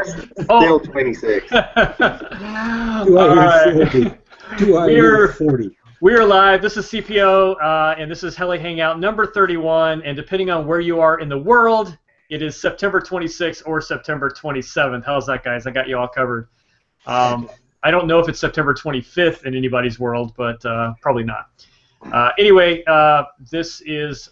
Still 26. Do All I hear right. 40? Do I hear 40? We are live. This is CPO, and this is Heli Hangout number 31. And depending on where you are in the world, it is September 26th or September 27th. How's that, guys? I got you all covered. I don't know if it's September 25th in anybody's world, but probably not. Anyway, this is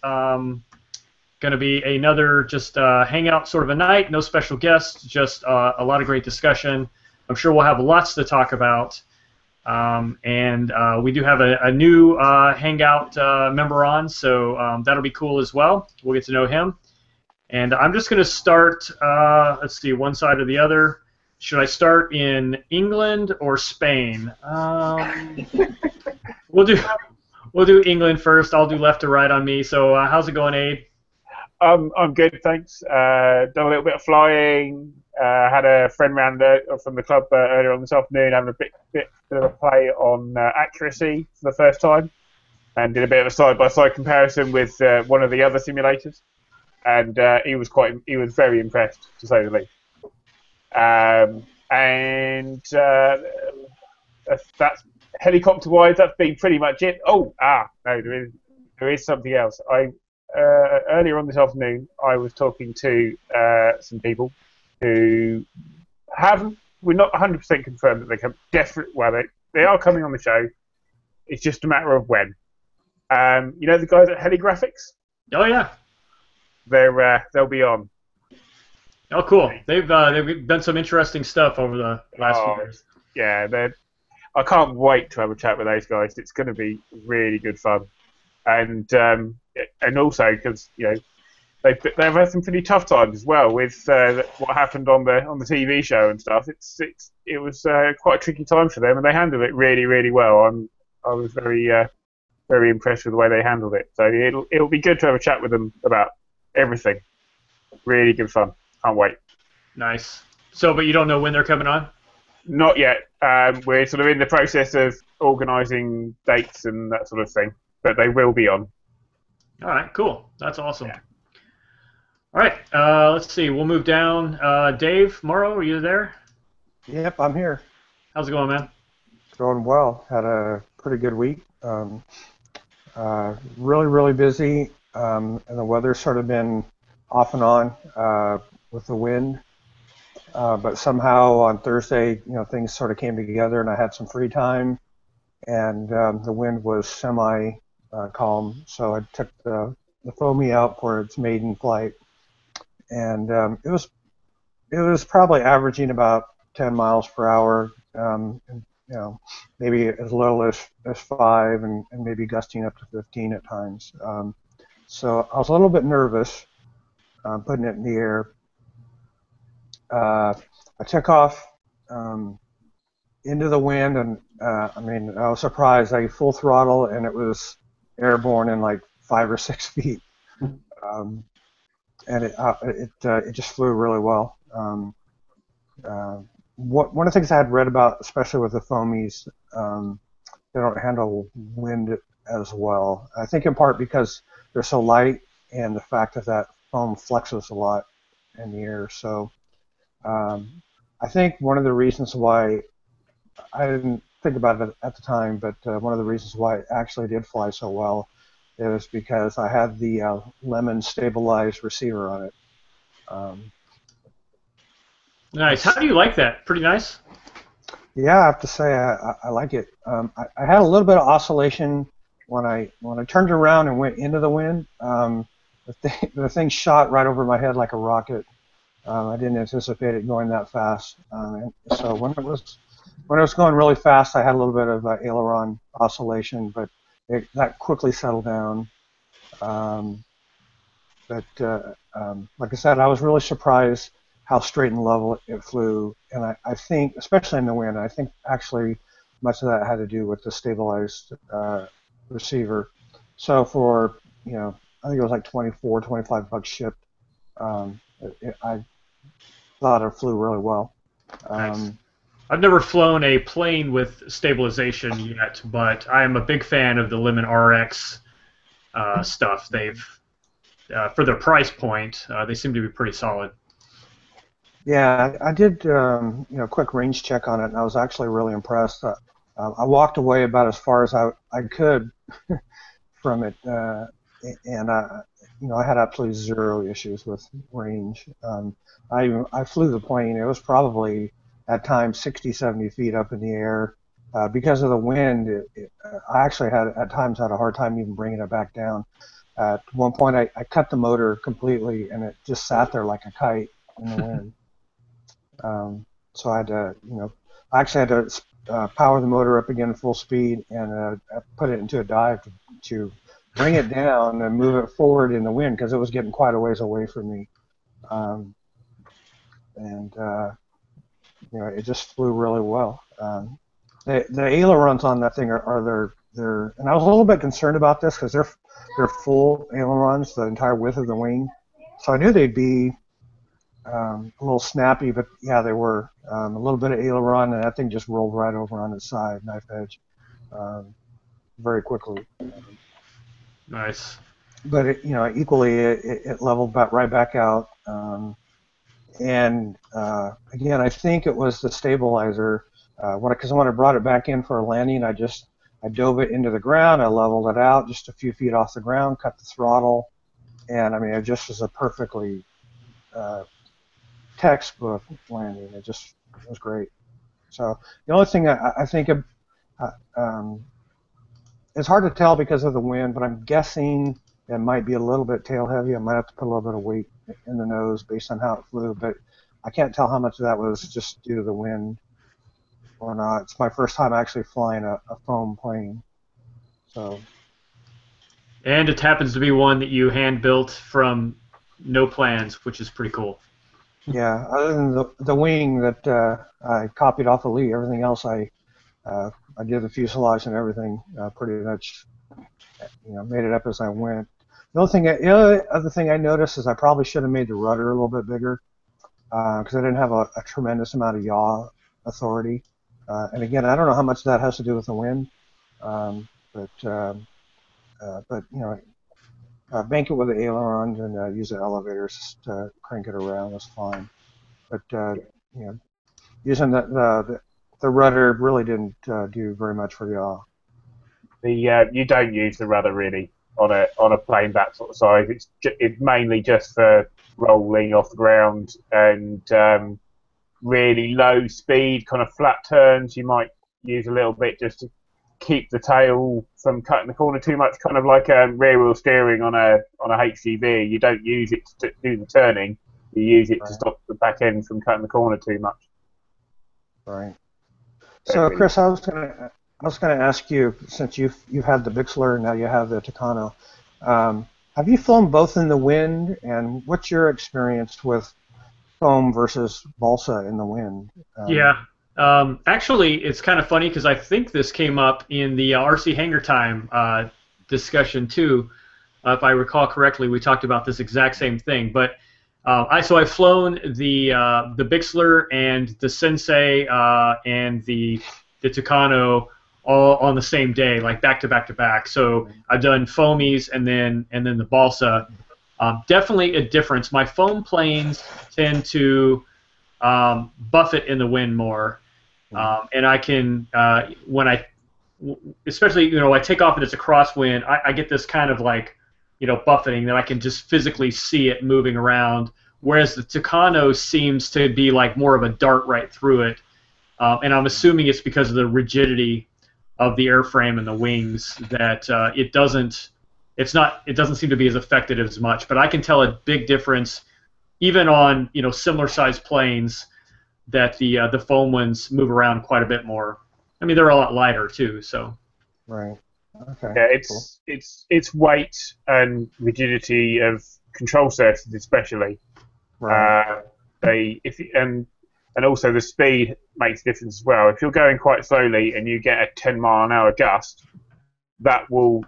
going to be another just hangout sort of a night. No special guests, just a lot of great discussion. I'm sure we'll have lots to talk about. And we do have a new Hangout member on, so that'll be cool as well. We'll get to know him. And I'm just going to start, let's see, one side or the other. Should I start in England or Spain? We'll do England first. I'll do left to right on me. So how's it going, Abe? I'm good, thanks. Done a little bit of flying. Had a friend round from the club earlier on this afternoon, having a bit of a play on accuracy for the first time, and did a bit of a side-by-side comparison with one of the other simulators, and he was very impressed, to say the least. That's helicopter-wise. That's been pretty much it. No, there is something else. Earlier on this afternoon, I was talking to some people who we're not 100% confirmed that they come. They are coming on the show. It's just a matter of when. You know the guys at Heli Graphics? Oh yeah. They'll be on. Oh cool. They've done some interesting stuff over the last few years. Yeah, I can't wait to have a chat with those guys. It's going to be really good fun, and also because they've had some pretty tough times as well with what happened on the TV show and stuff. It was quite a tricky time for them, and they handled it really, really well. I was very very impressed with the way they handled it. So it'll be good to have a chat with them about everything. Really good fun. Can't wait. Nice. So, but you don't know when they're coming on? Not yet. We're sort of in the process of organising dates and that sort of thing, but they will be on. All right, cool. That's awesome. Yeah. All right, let's see. We'll move down. Dave Morrow, are you there? Yep, I'm here. How's it going, man? Going well. Had a pretty good week. Really, really busy, and the weather's sort of been off and on with the wind. But somehow on Thursday, things sort of came together, and I had some free time, and the wind was semi-calm, so I took the foamy out for its maiden flight, and it was probably averaging about 10 miles per hour, maybe as little as 5, and maybe gusting up to 15 at times. So I was a little bit nervous putting it in the air. I took off into the wind, and I was surprised. I full throttle, and it was airborne in like 5 or 6 feet, and it just flew really well. One of the things I had read about, especially with the foamies, they don't handle wind as well. I think in part because they're so light, and the fact that foam flexes a lot in the air. So I think one of the reasons why I didn't think about it at the time, but one of the reasons why it actually did fly so well is because I had the Lemon stabilized receiver on it. Nice. How do you like that? Pretty nice? Yeah, I have to say I like it. I had a little bit of oscillation when I turned around and went into the wind. The thing shot right over my head like a rocket. I didn't anticipate it going that fast. And so when it was going really fast, I had a little bit of aileron oscillation, but that quickly settled down. But like I said, I was really surprised how straight and level it flew, and I think, especially in the wind, I think actually much of that had to do with the stabilized receiver. So for, I think it was like $25 shipped. I thought it flew really well. Nice. I've never flown a plane with stabilization yet, but I am a big fan of the Lemon RX stuff. They've, for their price point, they seem to be pretty solid. Yeah, I did a quick range check on it, and I was actually really impressed. I walked away about as far as I could from it, and I had absolutely zero issues with range. I flew the plane. It was probably at times 60, 70 feet up in the air. Because of the wind, I actually at times had a hard time even bringing it back down. At one point, I cut the motor completely, and it just sat there like a kite in the wind. So I had to, I actually had to power the motor up again full speed and put it into a dive to bring it down and move it forward in the wind because it was getting quite a ways away from me. It just flew really well. The ailerons on that thing they're and I was a little bit concerned about this because they're full ailerons, the entire width of the wing. So I knew they'd be a little snappy, but yeah, they were. A little bit of aileron, and that thing just rolled right over on its side, knife edge, very quickly. Nice. But equally, it leveled right back out. And again, I think it was the stabilizer. Because when I brought it back in for a landing, I dove it into the ground. I leveled it out just a few feet off the ground, cut the throttle, and I mean, it just was a perfectly textbook landing. It was great. So the only thing I think it's hard to tell because of the wind, but I'm guessing it might be a little bit tail heavy. I might have to put a little bit of weight in the nose based on how it flew, but I can't tell how much of that was just due to the wind or not. It's my first time actually flying a foam plane. So. And it happens to be one that you hand built from no plans, which is pretty cool. Yeah, other than the wing that I copied off of Lee, everything else I did the fuselage and everything pretty much made it up as I went. The other thing I noticed is I probably should have made the rudder a little bit bigger because I didn't have a tremendous amount of yaw authority. And again, I don't know how much that has to do with the wind, but bank it with the ailerons and use the elevators to crank it around. That's fine. But using the rudder really didn't do very much for yaw. You don't use the rudder really on a plane that sort of size. It's mainly just for rolling off the ground and really low speed, kind of flat turns. You might use a little bit just to keep the tail from cutting the corner too much, kind of like rear wheel steering on a HGV. You don't use it to do the turning. You use it to stop the back end from cutting the corner too much. Right. So, Chris, I was gonna ask you, since you've had the Bixler, now you have the Tucano. Have you flown both in the wind, and what's your experience with foam versus balsa in the wind? Actually, it's kind of funny because I think this came up in the RC Hangar Time discussion too. If I recall correctly, we talked about this exact same thing. But I've flown the Bixler and the Sensei and the Tucano all on the same day, like back to back to back. So I've done foamies and then the balsa. Definitely a difference. My foam planes tend to buffet in the wind more, and I can especially I take off and it's a crosswind. I get this kind of like buffeting that I can just physically see it moving around. Whereas the Tucano seems to be like more of a dart right through it, and I'm assuming it's because of the rigidity of the airframe and the wings that it doesn't seem to be as effective as much. But I can tell a big difference even on similar sized planes that the foam ones move around quite a bit more. I mean, they're a lot lighter too. So. Right. Okay. Yeah, it's weight and rigidity of control surfaces especially. Right. And also the speed makes a difference as well. If you're going quite slowly and you get a 10-mile-an-hour gust, that will,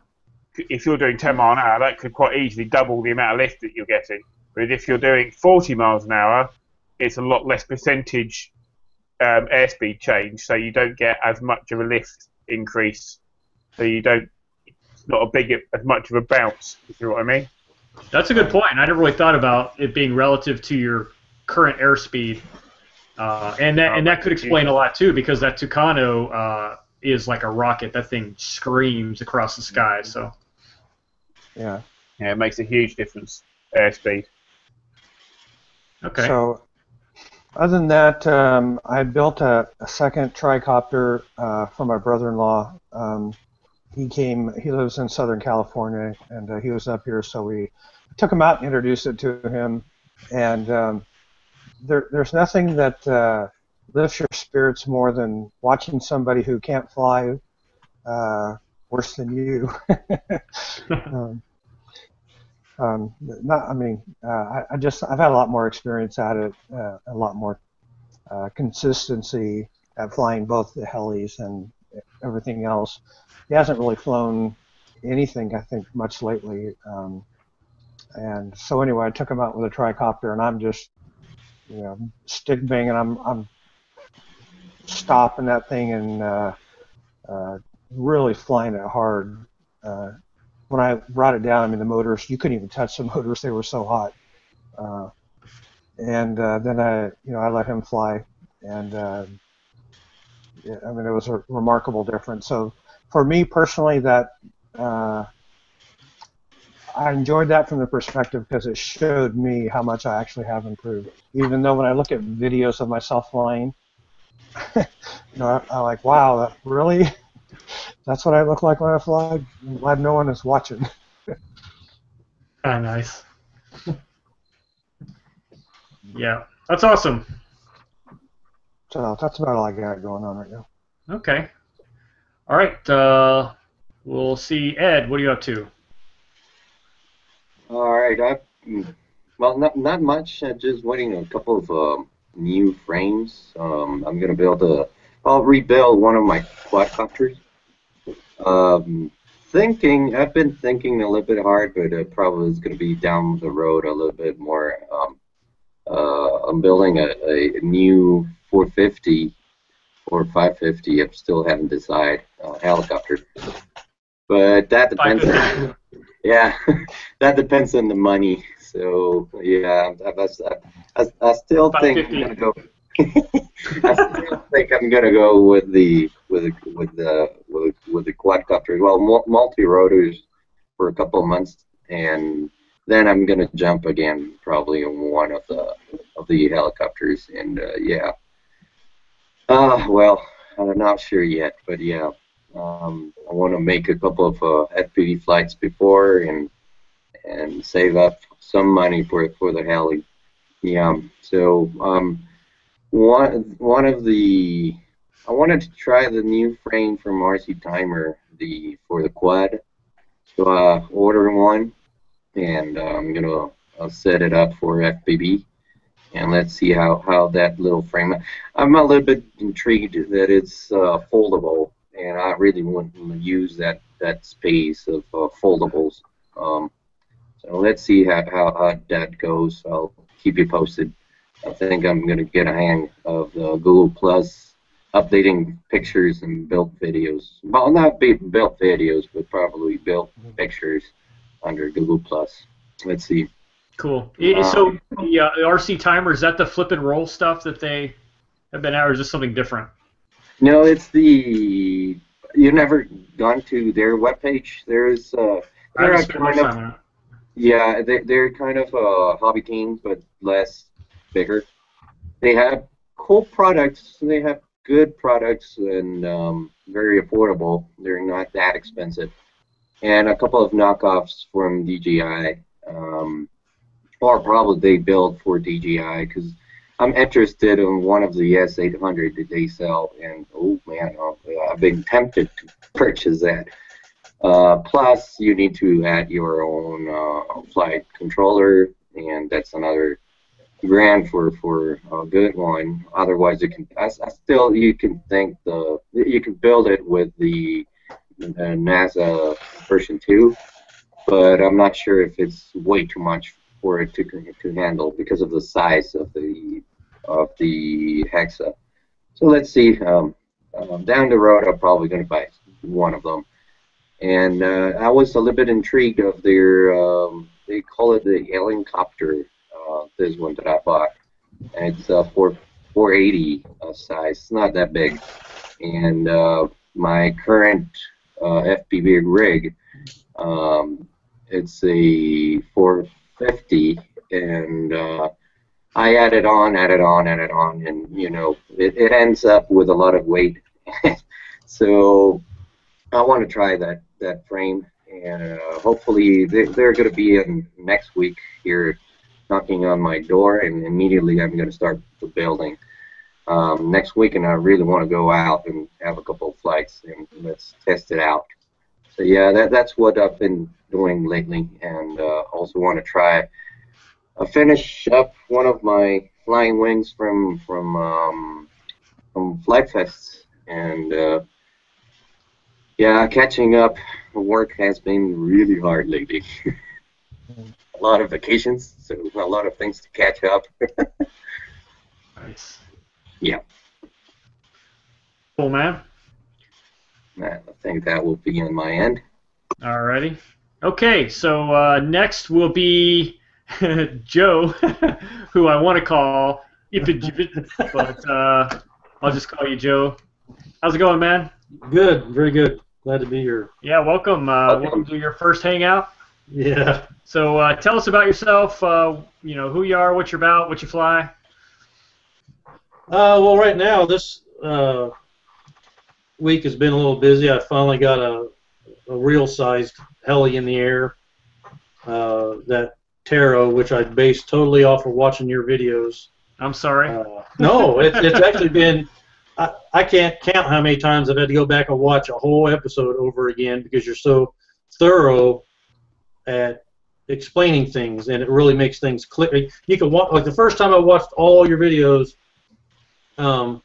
if you're doing 10 mile an hour, that could quite easily double the amount of lift that you're getting. But if you're doing 40 miles an hour, it's a lot less percentage airspeed change, so you don't get as much of a lift increase. So it's not as much of a bounce, if you know what I mean. That's a good point. I never really thought about it being relative to your current airspeed, and that could explain a lot too, because that Tucano is like a rocket. That thing screams across the sky. So Yeah. Yeah, it makes a huge difference, airspeed. okay. So, other than that, I built a second tricopter for my brother-in-law. He lives in Southern California, and he was up here, so we took him out and introduced it to him. And there's nothing that lifts your spirits more than watching somebody who can't fly worse than you. I've had a lot more experience at it, a lot more consistency at flying both the helis and everything else. He hasn't really flown anything, I think, much lately. And so anyway, I took him out with a tricopter, and I'm just, stick banging. I'm stopping that thing and really flying it hard. When I brought it down, I mean, the motors, you couldn't even touch the motors; they were so hot. And then I let him fly, and yeah, I mean, it was a remarkable difference. So for me personally, that I enjoyed that from the perspective because it showed me how much I actually have improved. Even though when I look at videos of myself flying, I'm like, wow, really? That's what I look like when I fly? I'm glad no one is watching. Ah, nice. Yeah, that's awesome. So that's about all I got going on right now. Okay. All right. We'll see. Ed, what are you up to? All right. Well, not much. Just waiting a couple of new frames. I'm gonna I'll rebuild one of my quadcopters. I've been thinking a little bit hard, but it probably is gonna be down the road a little bit more. I'm building a new 450 or 550. I still haven't decided helicopter, but that depends. Yeah, that depends on the money. So yeah, I still think I'm gonna go. I still think I'm gonna go with the quadcopter. Well, multi rotors for a couple of months, and then I'm gonna jump again probably on one of the helicopters. And yeah. Well, I'm not sure yet, but yeah. I want to make a couple of FPV flights before and save up some money for the heli. Yeah. So one of the I wanted to try the new frame from RC Timer for the quad. So order one, and I'm gonna set it up for FPV. And let's see how that little frame. I'm a little bit intrigued that it's foldable, and I really want to use that space of foldables. So let's see how that goes. I'll keep you posted. I think I'm going to get a hang of Google Plus updating pictures and built videos. Well, not built videos, but probably built pictures under Google Plus. Let's see. Cool. So the RC Timer, is that the flip and roll stuff that they have been out, or is this something different? No, it's you never gone to their webpage. There's yeah, they're kind of a hobby team, but less bigger. They have cool products. They have good products and very affordable. They're not that expensive. And a couple of knockoffs from DJI. Or probably they build for DJI, because I'm interested in one of the S800 that they sell, and oh man, I've been tempted to purchase that. Plus, you need to add your own flight controller, and that's another grand for a good one. Otherwise, you can build it with the NASA version 2, but I'm not sure if it's way too much for it to handle because of the size of the Hexa. So let's see. Down the road, I'm probably going to buy one of them. And I was a little bit intrigued of their. They call it the alien copter. This one that I bought. It's 480 size. It's not that big. And my current FPV rig, it's a 450, and I added on, and it ends up with a lot of weight. So I want to try that frame, and hopefully they're going to be in next week here, knocking on my door, and immediately I'm going to start the building next week, and I really want to go out and have a couple of flights and let's test it out. So yeah, that's what I've been doing lately, and also want to try finish up one of my flying wings from Flight Fest, and yeah, catching up. Work has been really hard lately. A lot of vacations, so a lot of things to catch up. Nice. Yeah. Cool, man. I think that will be on my end. Alrighty. Okay, so next will be Joe, who I want to call Ipid, but I'll just call you Joe. How's it going, man? Good, very good. Glad to be here. Yeah, welcome. Welcome to your first hangout. Yeah. So tell us about yourself. Who you are, what you're about, what you fly. Well, right now this week has been a little busy. I finally got a real-sized heli in the air. That Taro, which I based totally off of watching your videos. I'm sorry. No, it's actually been. I can't count how many times I've had to go back and watch a whole episode over again because you're so thorough at explaining things, and it really makes things click. You can watch, like the first time I watched all your videos, I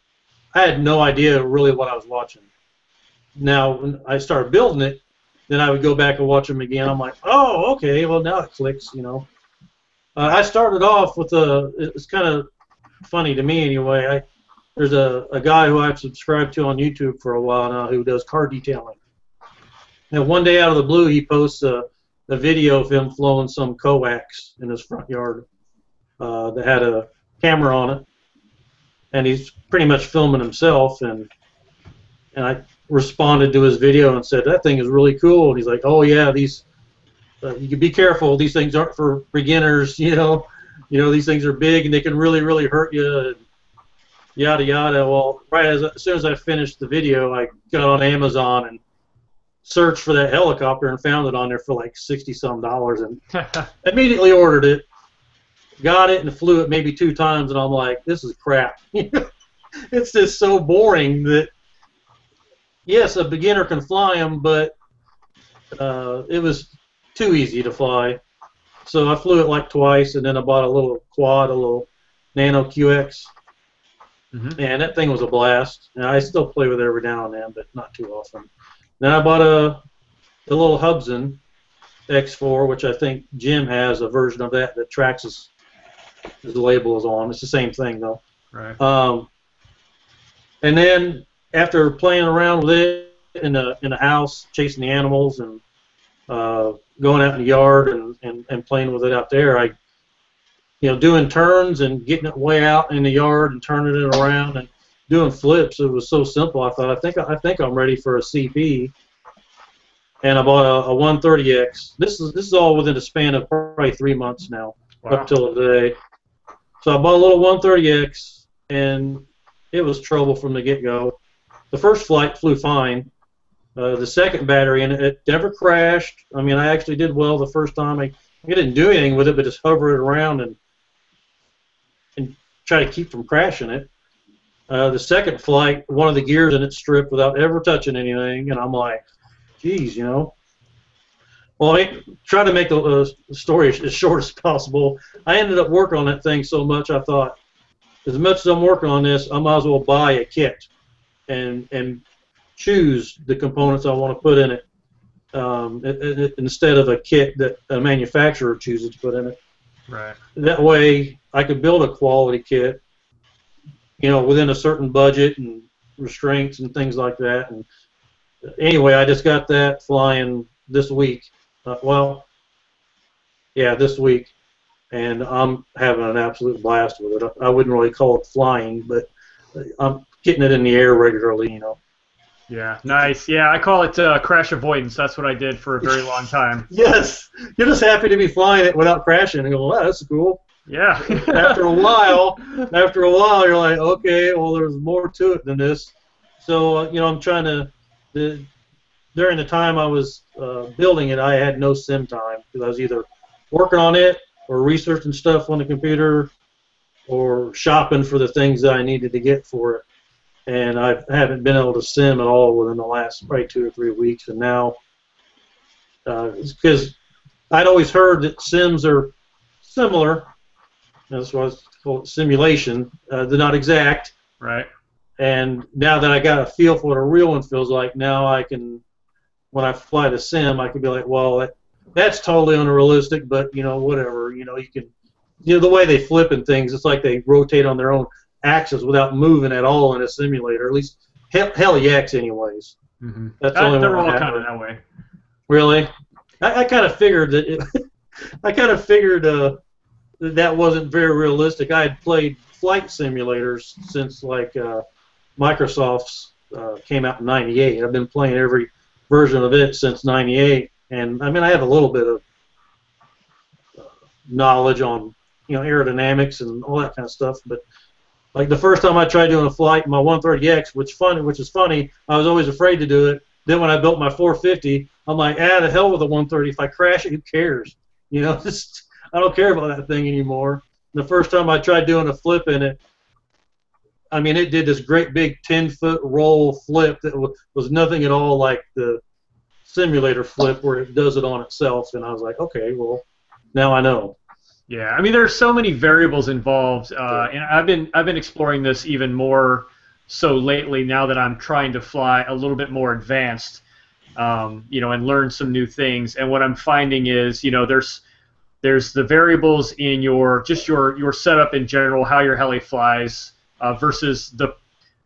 had no idea really what I was watching. Now, when I started building it, then I would go back and watch them again. I'm like, oh, okay, well now it clicks, I started off with it's kind of funny to me anyway. There's a guy who I've subscribed to on YouTube for a while now who does car detailing. And one day out of the blue, he posts a video of him flowing some coax in his front yard that had a camera on it, and he's pretty much filming himself. And I responded to his video and said that thing is really cool. And he's like, oh yeah, these you can be careful. These things aren't for beginners. These things are big and they can really hurt you. And yada yada. Well, right as soon as I finished the video, I got on Amazon and searched for that helicopter and found it on there for like $60-some, and immediately ordered it. Got it and flew it maybe 2 times, and I'm like, this is crap. It's just so boring that yes, a beginner can fly them, but it was too easy to fly. So I flew it like twice, and then I bought a little quad, a little Nano QX. And that thing was a blast. And I still play with it every now and then, but not too often. Then I bought a little Hubsan X4, which I think Jim has a version of that tracks his label is on. It's the same thing though. Right. And then after playing around with it in the house, chasing the animals, and going out in the yard and playing with it out there, doing turns and getting it way out in the yard and turning it around and doing flips. It was so simple. I thought, I think I'm ready for a CP. And I bought a 130X. This is all within a span of probably 3 months now, up till today. So I bought a little 130X, and it was trouble from the get-go. The first flight flew fine. The second battery in it never crashed. I mean, I actually did well the first time. I didn't do anything with it, but just hover it around and try to keep from crashing it. The second flight, one of the gears in it stripped without ever touching anything, and I'm like, geez, Well, I try to make the story as short as possible. I ended up working on that thing so much, I thought, as much as I'm working on this, I might as well buy a kit and choose the components I want to put in it instead of a kit that a manufacturer chooses to put in it. Right. That way, I could build a quality kit, within a certain budget and restraints and things like that. And anyway, I just got that flying this week. This week. and I'm having an absolute blast with it. I wouldn't really call it flying, but I'm getting it in the air regularly, you know. Yeah, nice. Yeah, I call it crash avoidance. That's what I did for a very long time. Yes, you're just happy to be flying it without crashing and go, wow, that's cool. Yeah. after a while, you're like, okay, well, there's more to it than this. So, you know, I'm trying to. During the time I was building it, I had no sim time because I was either working on it or researching stuff on the computer or shopping for the things that I needed to get for it. And I haven't been able to sim at all within the last probably 2 or 3 weeks. And now, it's because I'd always heard that sims are similar. That's why it's called simulation. They're not exact. Right. And now that I got a feel for what a real one feels like, now I can, when I fly the sim, I can be like, well, that's totally unrealistic, but, you know, whatever. You know, you can, you know, the way they flip and things, it's like they rotate on their own axis without moving at all in a simulator. At least Heli-X, anyways. Mm-hmm. That's the only they're one all kind of that way. Really? I kind of figured that I kind of figured that wasn't very realistic. I had played flight simulators since like Microsoft's came out in '98. I've been playing every version of it since '98, and I mean I have a little bit of knowledge on, you know, aerodynamics and all that kind of stuff. But like the first time I tried doing a flight in my 130X, which is funny, I was always afraid to do it. Then when I built my 450, I'm like, the hell with a 130. If I crash it, who cares? You know, just I don't care about that thing anymore. The first time I tried doing a flip in it, I mean, it did this great big 10-foot roll flip that was nothing at all like the simulator flip where it does it on itself. And I was like, okay, well, now I know. Yeah, I mean, there's so many variables involved, and I've been exploring this even more so lately now that I'm trying to fly a little bit more advanced, you know, and learn some new things. And what I'm finding is, you know, there's the variables in your setup in general, how your heli flies, versus the,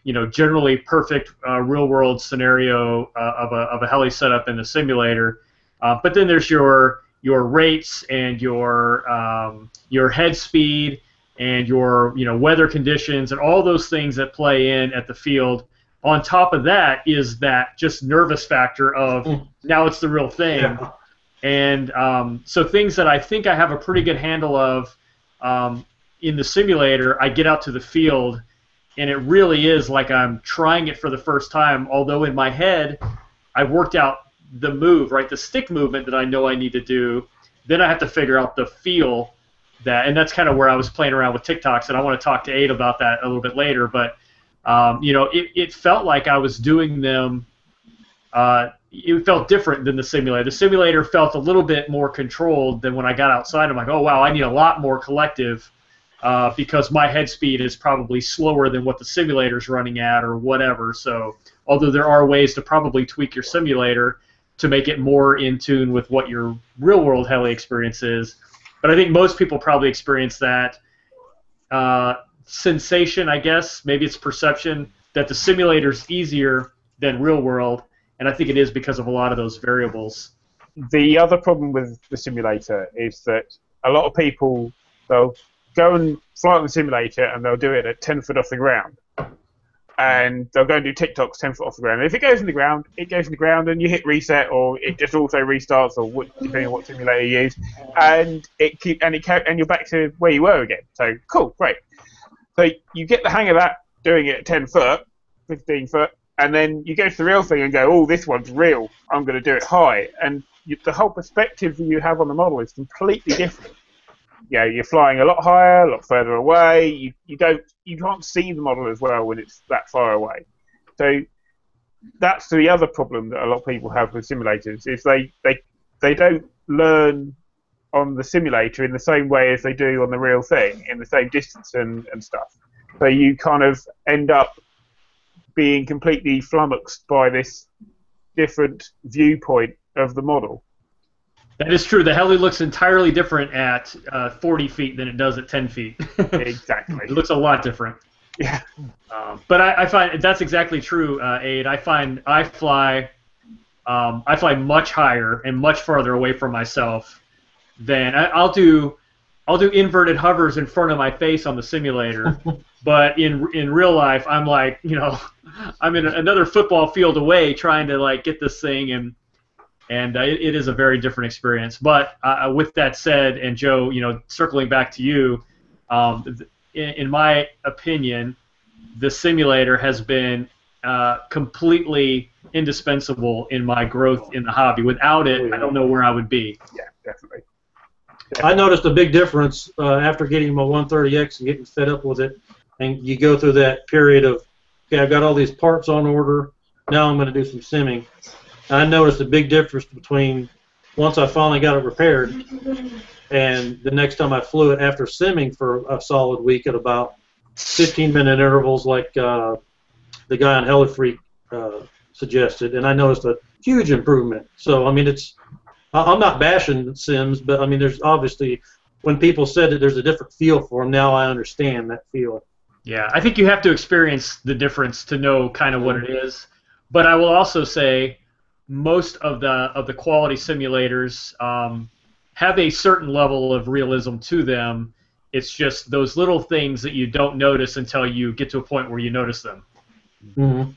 you know, generally perfect real world scenario of a heli setup in the simulator. But then there's your rates and your head speed and your, you know, weather conditions and all those things that play in at the field. On top of that is that just nervous factor of now it's the real thing. Yeah. And so things that I think I have a pretty good handle of in the simulator, I get out to the field and it really is like I'm trying it for the first time, although in my head I've worked out the move, right, the stick movement that I know I need to do. Then I have to figure out the feel that, and that's kind of where I was playing around with tic-tocs, and I want to talk to Aid about that a little bit later. But you know, it felt like I was doing them. It felt different than the simulator. The simulator felt a little bit more controlled than when I got outside. I'm like, oh wow, I need a lot more collective because my head speed is probably slower than what the simulator's running at or whatever. So although there are ways to probably tweak your simulator to make it more in tune with what your real-world heli experience is. But I think most people probably experience that sensation, I guess, maybe it's perception, that the simulator's easier than real-world, and I think it is because of a lot of those variables. The other problem with the simulator is that a lot of people, they'll go and fly on the simulator and they'll do it at 10 foot off the ground. And they'll go and do tic-tocs 10 foot off the ground. And if it goes in the ground, it goes in the ground, and you hit reset, or it just auto restarts, or depending on what simulator you use, and you're back to where you were again. So cool, great. So you get the hang of that, doing it at 10 foot, 15 foot, and then you go to the real thing and go, oh, this one's real. I'm going to do it high, and the whole perspective that you have on the model is completely different. You know, you're flying a lot higher, a lot further away. You can't see the model as well when it's that far away. So that's the other problem that a lot of people have with simulators is they don't learn on the simulator in the same way as they do on the real thing, in the same distance and stuff. So you kind of end up being completely flummoxed by this different viewpoint of the model. That is true. The heli looks entirely different at 40 feet than it does at 10 feet. Exactly. It looks a lot different. Yeah. But I find that's exactly true, Aid. I find I fly much higher and much farther away from myself than I'll do I'll do inverted hovers in front of my face on the simulator, but in real life, I'm like, I'm in another football field away trying to like get this thing, and it is a very different experience. But with that said, and Joe, circling back to you, in my opinion, the simulator has been completely indispensable in my growth in the hobby. Without it, I don't know where I would be. Yeah, definitely. I noticed a big difference after getting my 130X and getting fed up with it. And you go through that period of, okay, I've got all these parts on order. Now I'm going to do some simming. I noticed a big difference between once I finally got it repaired and the next time I flew it after simming for a solid week at about 15-minute intervals, like the guy on HeliFreak suggested, and I noticed a huge improvement. So, I mean, I'm not bashing Sims, but I mean, there's obviously, when people said that there's a different feel for them, now I understand that feel. Yeah, I think you have to experience the difference to know kind of what it is. But I will also say most of the quality simulators have a certain level of realism to them. It's just those little things that you don't notice until you get to a point where you notice them. Mm-hmm.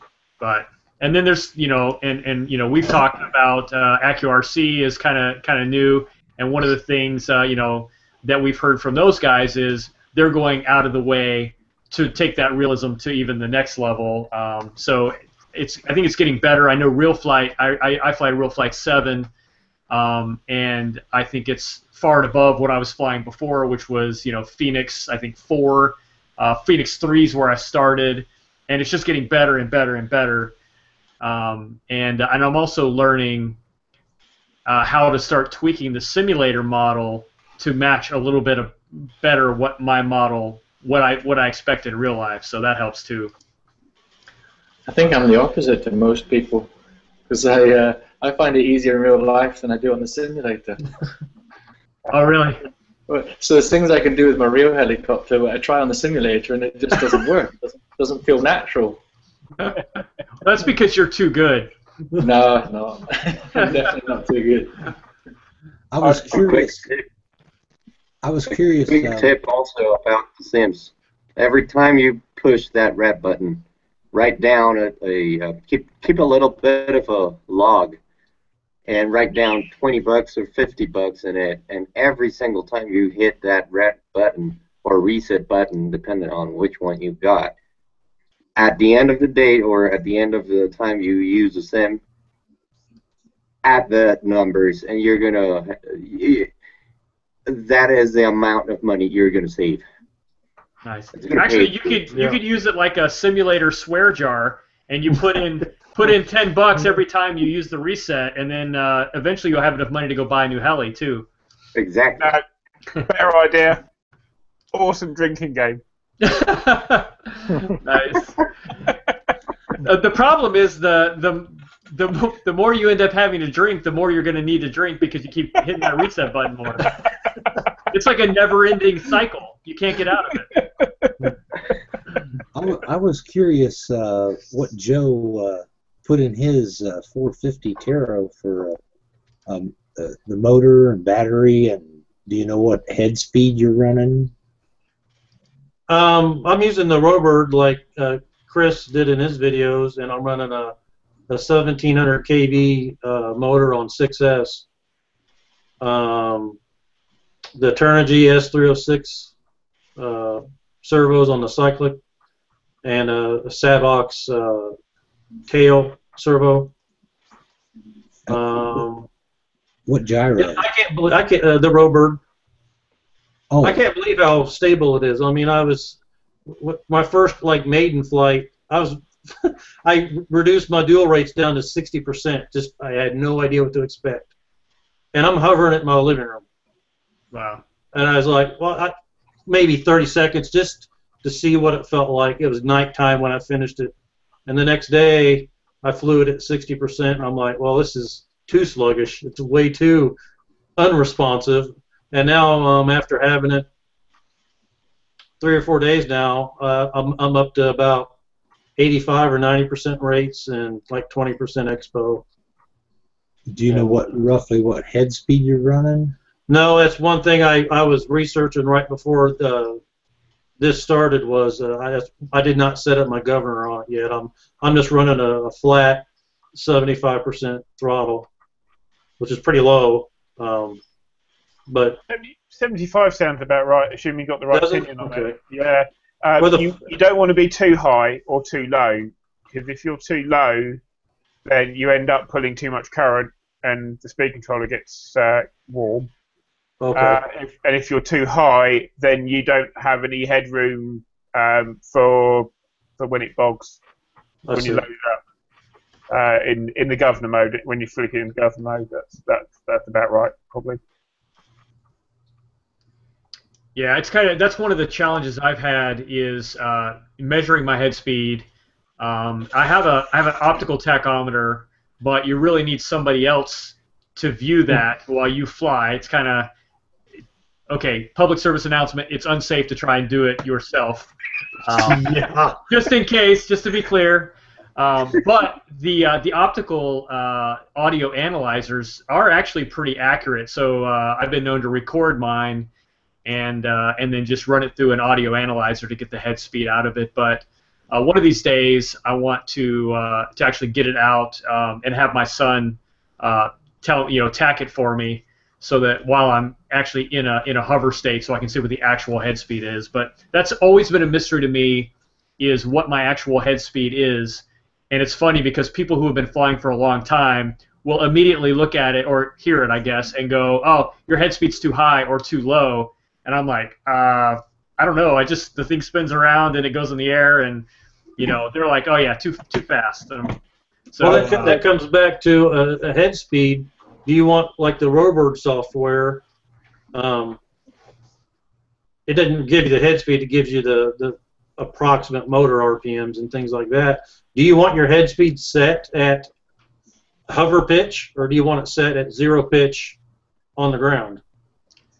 And then there's we've talked about AccuRC is kind of new, and one of the things that we've heard from those guys is they're going out of the way to take that realism to even the next level. So I think it's getting better. I know Real Flight, I fly Real Flight 7, and I think it's far above what I was flying before, which was Phoenix, I think 4, Phoenix 3 is where I started, and it's just getting better and better and better. And I'm also learning how to start tweaking the simulator model to match a little bit better what my model, what I expect in real life. So that helps too. I think I'm the opposite to most people, because I find it easier in real life than I do on the simulator. Oh, really? So there's things I can do with my real helicopter that I try on the simulator and it just doesn't work. Doesn't feel natural. That's because you're too good. No, I'm definitely not too good. I was curious. Quick tip also about the Sims. Every time you push that red button, write down keep a little bit of a log, and write down $20 or $50 in it. And every single time you hit that red button or reset button, depending on which one you got, at the end of the day or at the end of the time you use the sim, add the numbers, and you're gonna. That is the amount of money you're gonna save. Nice. Actually, you could use it like a simulator swear jar, and you put in $10 every time you use the reset, and then eventually you'll have enough money to go buy a new heli too. Exactly. Better idea. Awesome drinking game. Nice. The problem is the more you end up having to drink, the more you're going to need to drink because you keep hitting that reset button more. It's like a never-ending cycle. You can't get out of it. I was curious what Joe put in his 450 Taro for the motor and battery, and do you know what head speed you're running? I'm using the Robird like Chris did in his videos, and I'm running a 1700 kV motor on 6S. The Turnigy S306 servos on the cyclic, and a Savox tail servo. What gyro? The Robird. Oh. I can't believe how stable it is. I mean, my first maiden flight, I reduced my dual rates down to 60%. Just I had no idea what to expect, and I'm hovering it in my living room. Wow. And I was like, well, maybe 30 seconds just to see what it felt like. It was nighttime when I finished it, and the next day I flew it at 60%, and I'm like, well, this is too sluggish. It's way too unresponsive. And now, after having it 3 or 4 days now, I'm up to about 85 or 90% rates and like 20% expo. Do you know roughly what head speed you're running? No, that's one thing I was researching right before this started was I did not set up my governor on it yet. I'm just running a flat 75% throttle, which is pretty low. But 75 sounds about right, assuming you got the right does it? opinion on Okay. it. Yeah. Well, You don't want to be too high or too low, because if you're too low, then you end up pulling too much current, and the speed controller gets warm. okay. And if you're too high, then you don't have any headroom for when it bogs, I when you see. load it up. In the governor mode, when you flick it in governor mode, that's about right, probably. Yeah, that's one of the challenges I've had is measuring my head speed. I have an optical tachometer, but you really need somebody else to view that while you fly. It's kind of okay. Public service announcement: it's unsafe to try and do it yourself. Yeah. Just in case, just to be clear. But the optical audio analyzers are actually pretty accurate. So I've been known to record mine and then just run it through an audio analyzer to get the head speed out of it. But one of these days, I want to actually get it out and have my son tack it for me, so that while I'm actually in a hover state, so I can see what the actual head speed is. But that's always been a mystery to me, is what my actual head speed is. And it's funny because people who have been flying for a long time will immediately look at it or hear it, I guess, and go, "Oh, your head speed's too high or too low." And I'm like, I don't know. The thing spins around and it goes in the air, and they're like, "Oh yeah, too fast." So Well, that comes back to a head speed. Do you want, like the Robird software? It doesn't give you the head speed. It gives you the approximate motor RPMs and things like that. Do you want your head speed set at hover pitch, or do you want it set at 0 pitch on the ground?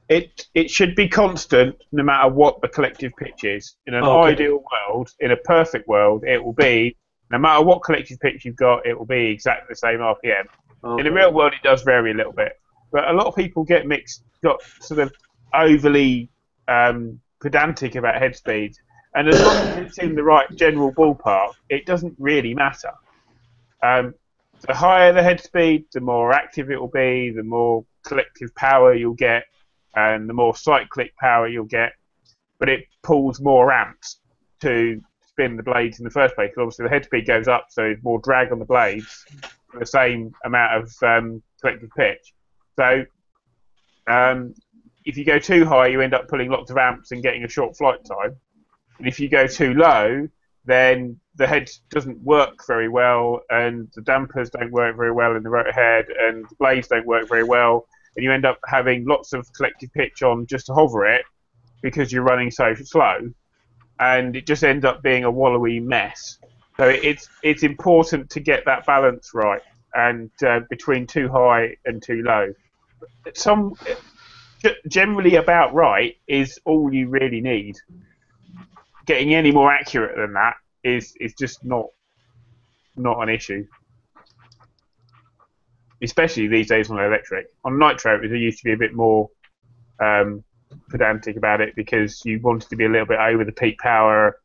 It should be constant no matter what the collective pitch is. In an ideal world, in a perfect world, it will be, no matter what collective pitch you've got, it will be exactly the same RPM. Okay. In the real world, it does vary a little bit. But a lot of people got sort of overly pedantic about head speed. And as long as it's in the right general ballpark, it doesn't really matter. The higher the head speed, the more active it will be, the more collective power you'll get, and the more cyclic power you'll get. But it pulls more amps to spin the blades in the first place. Obviously, the head speed goes up, so there's more drag on the blades for the same amount of collective pitch. So if you go too high, you end up pulling lots of amps and getting a short flight time. And if you go too low, then the head doesn't work very well, and the dampers don't work very well in the rotor head, and the blades don't work very well, and you end up having lots of collective pitch on just to hover it because you're running so slow, and it just ends up being a wallowy mess. So it's important to get that balance right, and between too high and too low. Generally about right is all you really need. Getting any more accurate than that is just not an issue. Especially these days on electric. On nitro, it used to be a bit more pedantic about it because you wanted to be a little bit over the peak power,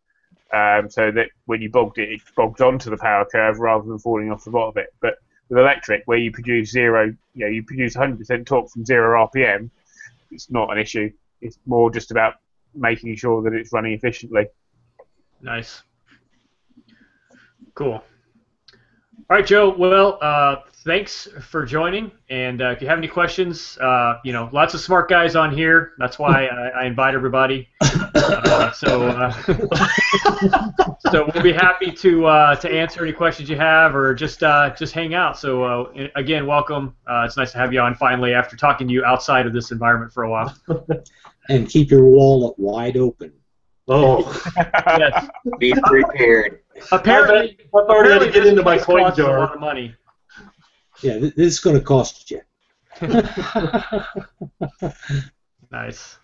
so that when you bogged it bogged onto the power curve rather than falling off the bottom of it. But with electric, where you produce 100% torque from 0 RPM, it's not an issue. It's more just about making sure that it's running efficiently. Nice. Cool. All right, Joe. Well, thanks for joining. And if you have any questions, lots of smart guys on here. That's why I invite everybody. So we'll be happy to answer any questions you have, or just hang out. So again, welcome. It's nice to have you on finally after talking to you outside of this environment for a while. And keep your wallet wide open. Oh, Yes. Be prepared. Apparently, I've already had to get into my coin costs a jar. lot of money. Yeah, this is going to cost you. Nice.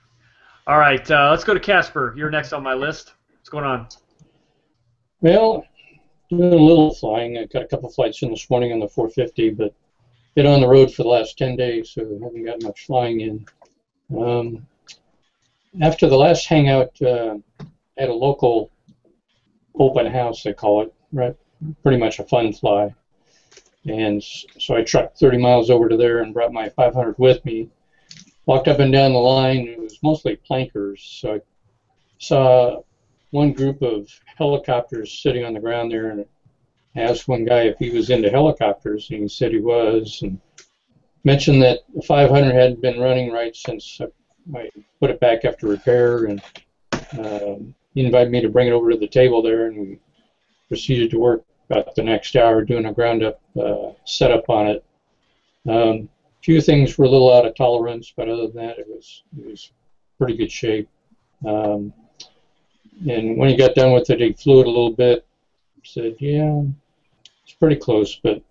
All right, let's go to Casper. You're next on my list. What's going on? Well, doing a little flying. I got a couple flights in this morning on the 450, but been on the road for the last 10 days, so I haven't got much flying in. After the last hangout, at a local open house, they call it, right? Pretty much a fun fly. And so I trucked 30 miles over to there and brought my 500 with me. Walked up and down the line. It was mostly plankers. So I saw one group of helicopters sitting on the ground there, and I asked one guy if he was into helicopters, and he said he was, and mentioned that the 500 hadn't been running right since I put it back after repair, and he invited me to bring it over to the table there, and we proceeded to work about the next hour doing a ground-up setup on it. A few things were a little out of tolerance, but other than that, it was pretty good shape. And when he got done with it, he flew it a little bit. Said, "Yeah, it's pretty close, but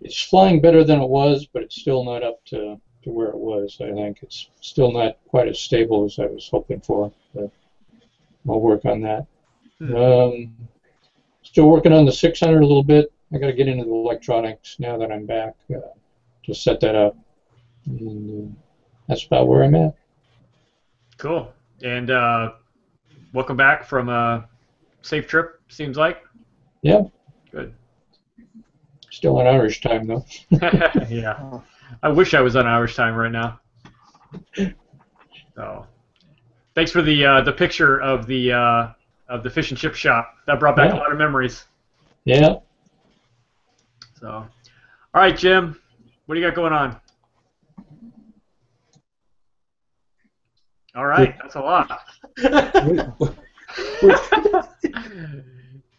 it's flying better than it was, but it's still not up to where it was. I think it's still not quite as stable as I was hoping for. But I'll work on that." Still working on the 600 a little bit. I got to get into the electronics now that I'm back to set that up. And that's about where I'm at. Cool. And welcome back from a safe trip, seems like. Yeah. Good. Still on Irish time, though. Yeah. I wish I was on Irish time right now. So, thanks for the picture of the fish and chip shop. That brought back a lot of memories. Yeah. So, all right, Jim, what do you got going on? All right, that's a lot.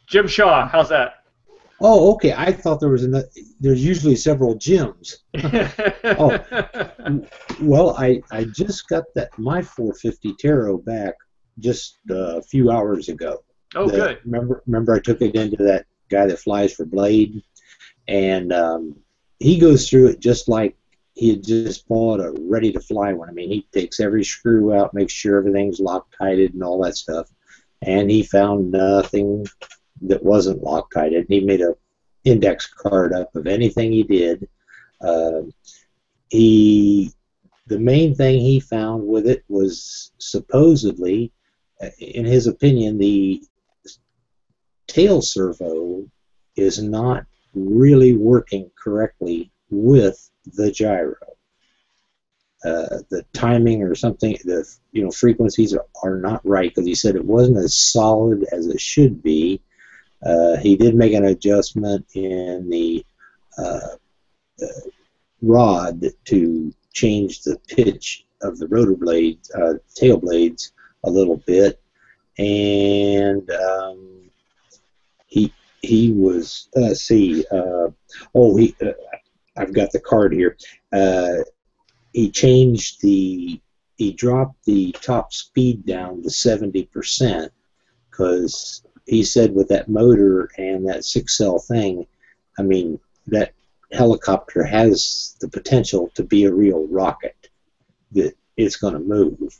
Jim Shaw, how's that? Oh, okay. I thought there was there's usually several Jims. Oh, well, I just got my 450 Taro back just a few hours ago. Oh, good. Remember I took it into that guy that flies for Blade, and he goes through it just like he had just bought a ready-to-fly one. I mean, he takes every screw out, makes sure everything's Loctited and all that stuff, and he found nothing that wasn't Loctited. He made a index card up of anything he did. The main thing he found with it was supposedly, in his opinion, the tail servo is not really working correctly with the gyro. The timing or something, the frequencies are not right, because he said it wasn't as solid as it should be. He did make an adjustment in the rod to change the pitch of the rotor blades, tail blades, a little bit, and he was I've got the card here. He dropped the top speed down to 70%, because he said with that motor and that 6-cell thing, I mean, that helicopter has the potential to be a real rocket, that it's going to move.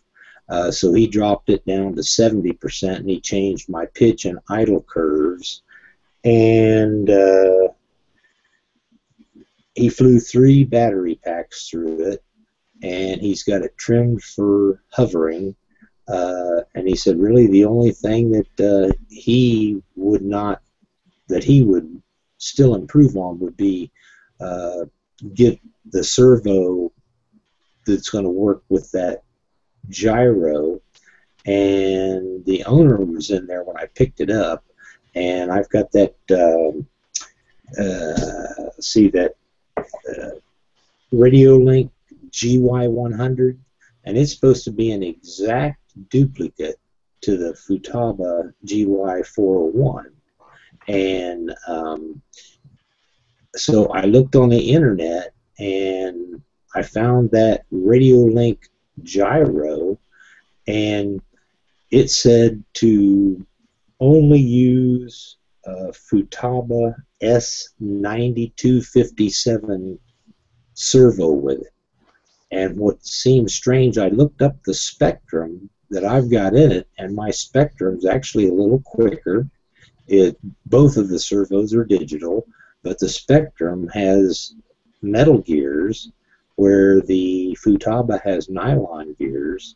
So he dropped it down to 70%, and he changed my pitch and idle curves, and he flew 3 battery packs through it, and he's got it trimmed for hovering. And he said really the only thing that he would still improve on would be get the servo that's going to work with that gyro. And the owner was in there when I picked it up, and I've got that Radiolink GY100, and it's supposed to be an exact duplicate to the Futaba GY401. And so I looked on the internet, and I found that Radiolink gyro, and it said to only use Futaba S9257 servo with it. And what seems strange, I looked up the spectrum that I've got in it, and my spectrum is actually a little quicker. Both of the servos are digital, but the spectrum has metal gears, where the Futaba has nylon gears,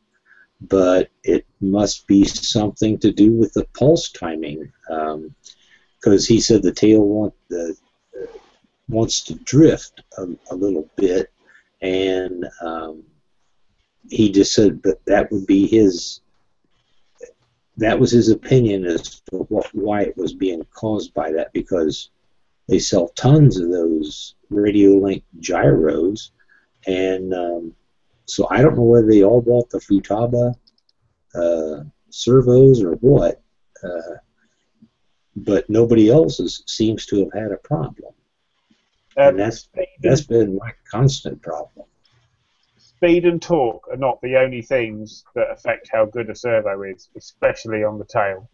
but it must be something to do with the pulse timing, because he said the tail wants to drift a little bit, and he just said that would be that was his opinion as to why it was being caused by that, because they sell tons of those radio link gyros, and so I don't know whether they all bought the Futaba servos or what, but nobody else seems to have had a problem. And that's been my constant problem. Speed and torque are not the only things that affect how good a servo is, especially on the tail.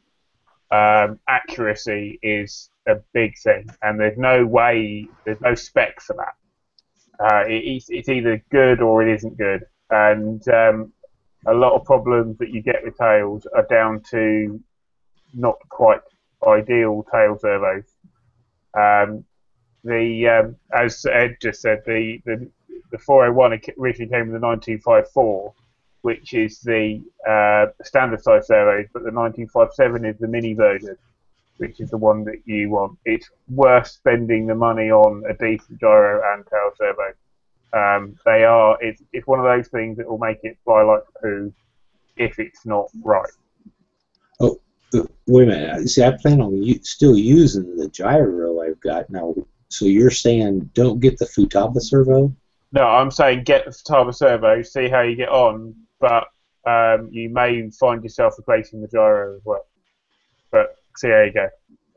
Accuracy is a big thing, and there's no spec for that. It's either good or it isn't good, and a lot of problems that you get with tails are down to not quite ideal tail servos. As Ed just said, the 401 originally came with the 9254, which is the standard size servos, but the 1957 is the mini version, which is the one that you want. It's worth spending the money on a decent gyro and tail servo. It's one of those things that will make it fly like poo if it's not right. Oh, wait a minute. See, I plan on still using the gyro I've got now. So you're saying don't get the Futaba servo? No, I'm saying get the Futaba servo, see how you get on, but you may find yourself replacing the gyro as well. But see how you go.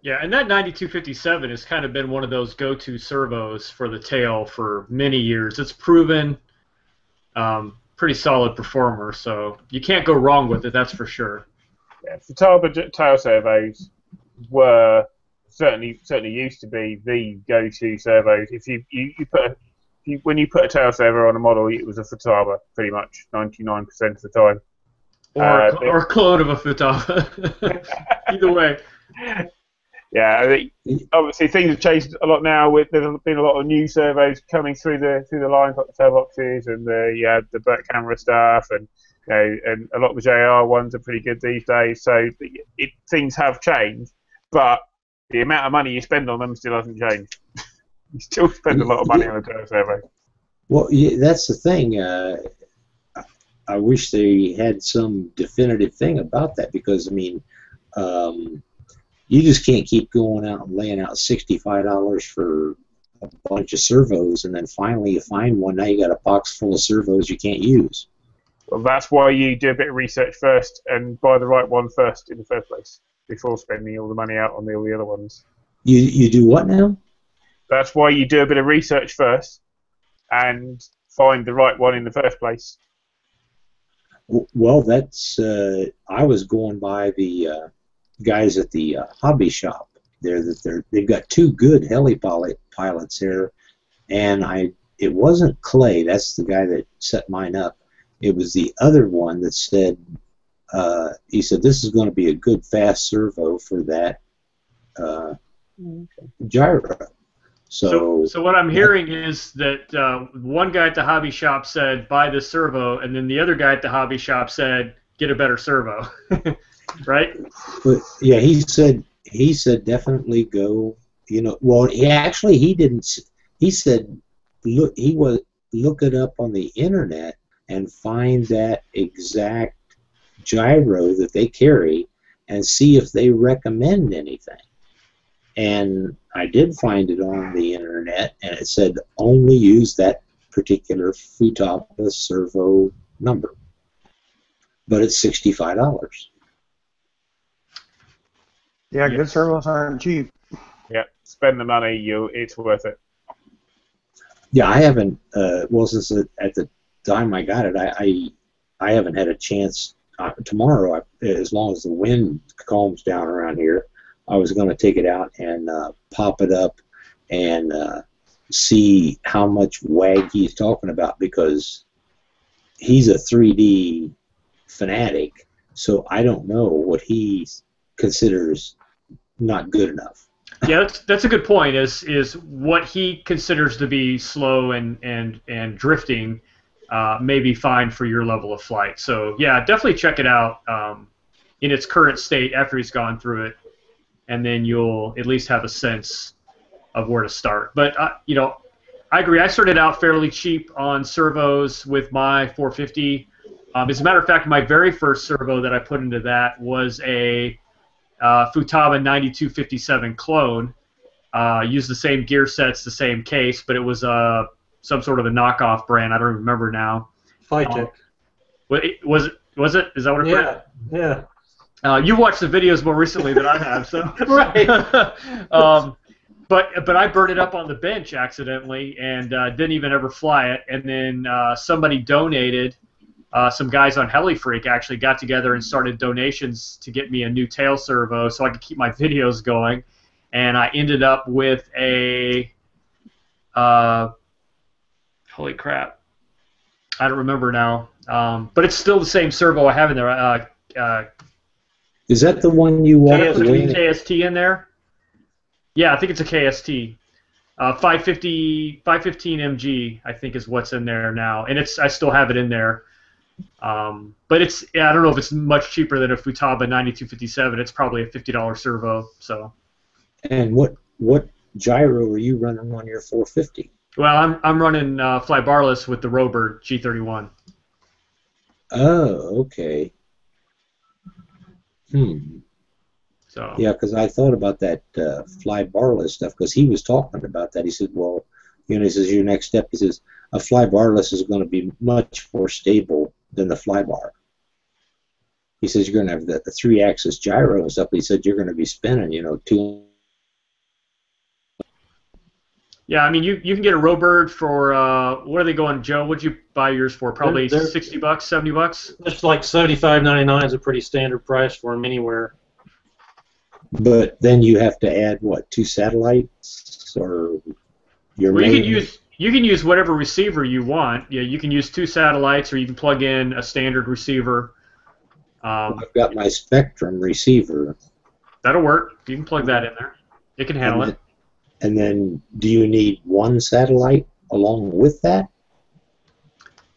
Yeah, and that 9257 has kind of been one of those go-to servos for the tail for many years. It's proven pretty solid performer, so you can't go wrong with it, that's for sure. Yeah, Futaba tail servos were certainly used to be the go-to servos. When you put a tail servo on a model, it was a Futaba pretty much 99% of the time. Or a clone of a Futaba. Either way. Yeah, I think obviously things have changed a lot now. There's been a lot of new servos coming through the lines, like the tail boxes and the back camera stuff, and and a lot of the JR ones are pretty good these days. So things have changed, but the amount of money you spend on them still hasn't changed. You still spend a lot of money on a tail servo. Well, yeah, that's the thing. I wish they had some definitive thing about that, because I mean, you just can't keep going out and laying out $65 for a bunch of servos, and then finally you find one. Now you got a box full of servos you can't use. Well, that's why you do a bit of research first and buy the right one first in the first place, before spending all the money out on all the other ones. You do what now? That's why you do a bit of research first and find the right one in the first place. Well, that's I was going by the guys at the hobby shop there. They've got two good heli pilots here, and it wasn't Clay. That's the guy that set mine up. It was the other one that said he said this is going to be a good fast servo for that gyro. So what I'm hearing is that one guy at the hobby shop said buy this servo, and then the other guy at the hobby shop said get a better servo, right? But yeah, he said definitely go. Well, he didn't. He said look it up on the internet and find that exact gyro that they carry and see if they recommend anything. And I did find it on the internet, and it said only use that particular Futaba servo number. But it's $65. Yeah, good servos aren't cheap. Yeah, spend the money. It's worth it. Yeah, I haven't. Well, since at the time I got it, I haven't had a chance. Tomorrow, as long as the wind calms down around here, I was going to take it out and pop it up and see how much wag he's talking about, because he's a 3D fanatic, so I don't know what he considers not good enough. Yeah, that's a good point. Is what he considers to be slow and drifting may be fine for your level of flight. So yeah, definitely check it out in its current state after he's gone through it, and then you'll at least have a sense of where to start. But you know, I agree. I started out fairly cheap on servos with my 450. As a matter of fact, my very first servo that I put into that was a Futaba 9257 clone. Used the same gear sets, the same case, but it was some sort of a knockoff brand. I don't remember now. Phytech. Was it? Is that what it was? Yeah. You watched the videos more recently than I have, so Right. But I burned it up on the bench accidentally and didn't even ever fly it. And then somebody donated. Some guys on Heli Freak actually got together and started donations to get me a new tail servo so I could keep my videos going. And I ended up with a holy crap, I don't remember now. But it's still the same servo I have in there. Is that the one you walked away? KST in there? Yeah, I think it's a KST. 515 MG, I think, is what's in there now, and I still have it in there. But I don't know if it's much cheaper than a Futaba 9257. It's probably a $50 servo. So. And what gyro are you running on your 450? Well, I'm running fly barless with the Robird G31. Oh, okay. So. Yeah, because I thought about that fly barless stuff because he was talking about that. He said, well, you know, he says your next step. He says a fly barless is going to be much more stable than the fly bar. He says you're going to have the 3-axis gyro and stuff. He said you're going to be spinning, you know, 2. Yeah, I mean, you can get a Robird for what are they going, Joe? What'd you buy yours for? Probably They're $60, $70. It's like $75.99 is a pretty standard price for them anywhere. But then you have to add what, 2 satellites or your Well, main... you can use whatever receiver you want. Yeah, you can use 2 satellites, or you can plug in a standard receiver. I've got my Spectrum receiver. That'll work. You can plug that in there. It can handle it. And then, do you need 1 satellite along with that?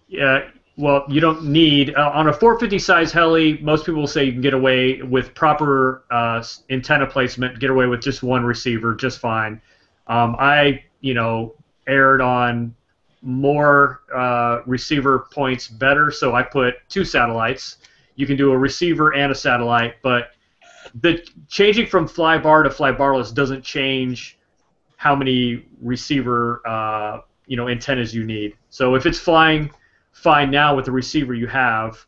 Yeah. Well, you don't need on a 450 size heli. Most people will say you can get away with proper antenna placement, get away with just 1 receiver, just fine. I erred on more receiver points better, so I put 2 satellites. You can do a receiver and a satellite, but the changing from fly bar to fly barless doesn't change how many receiver antennas you need. So if it's flying fine now with the receiver you have,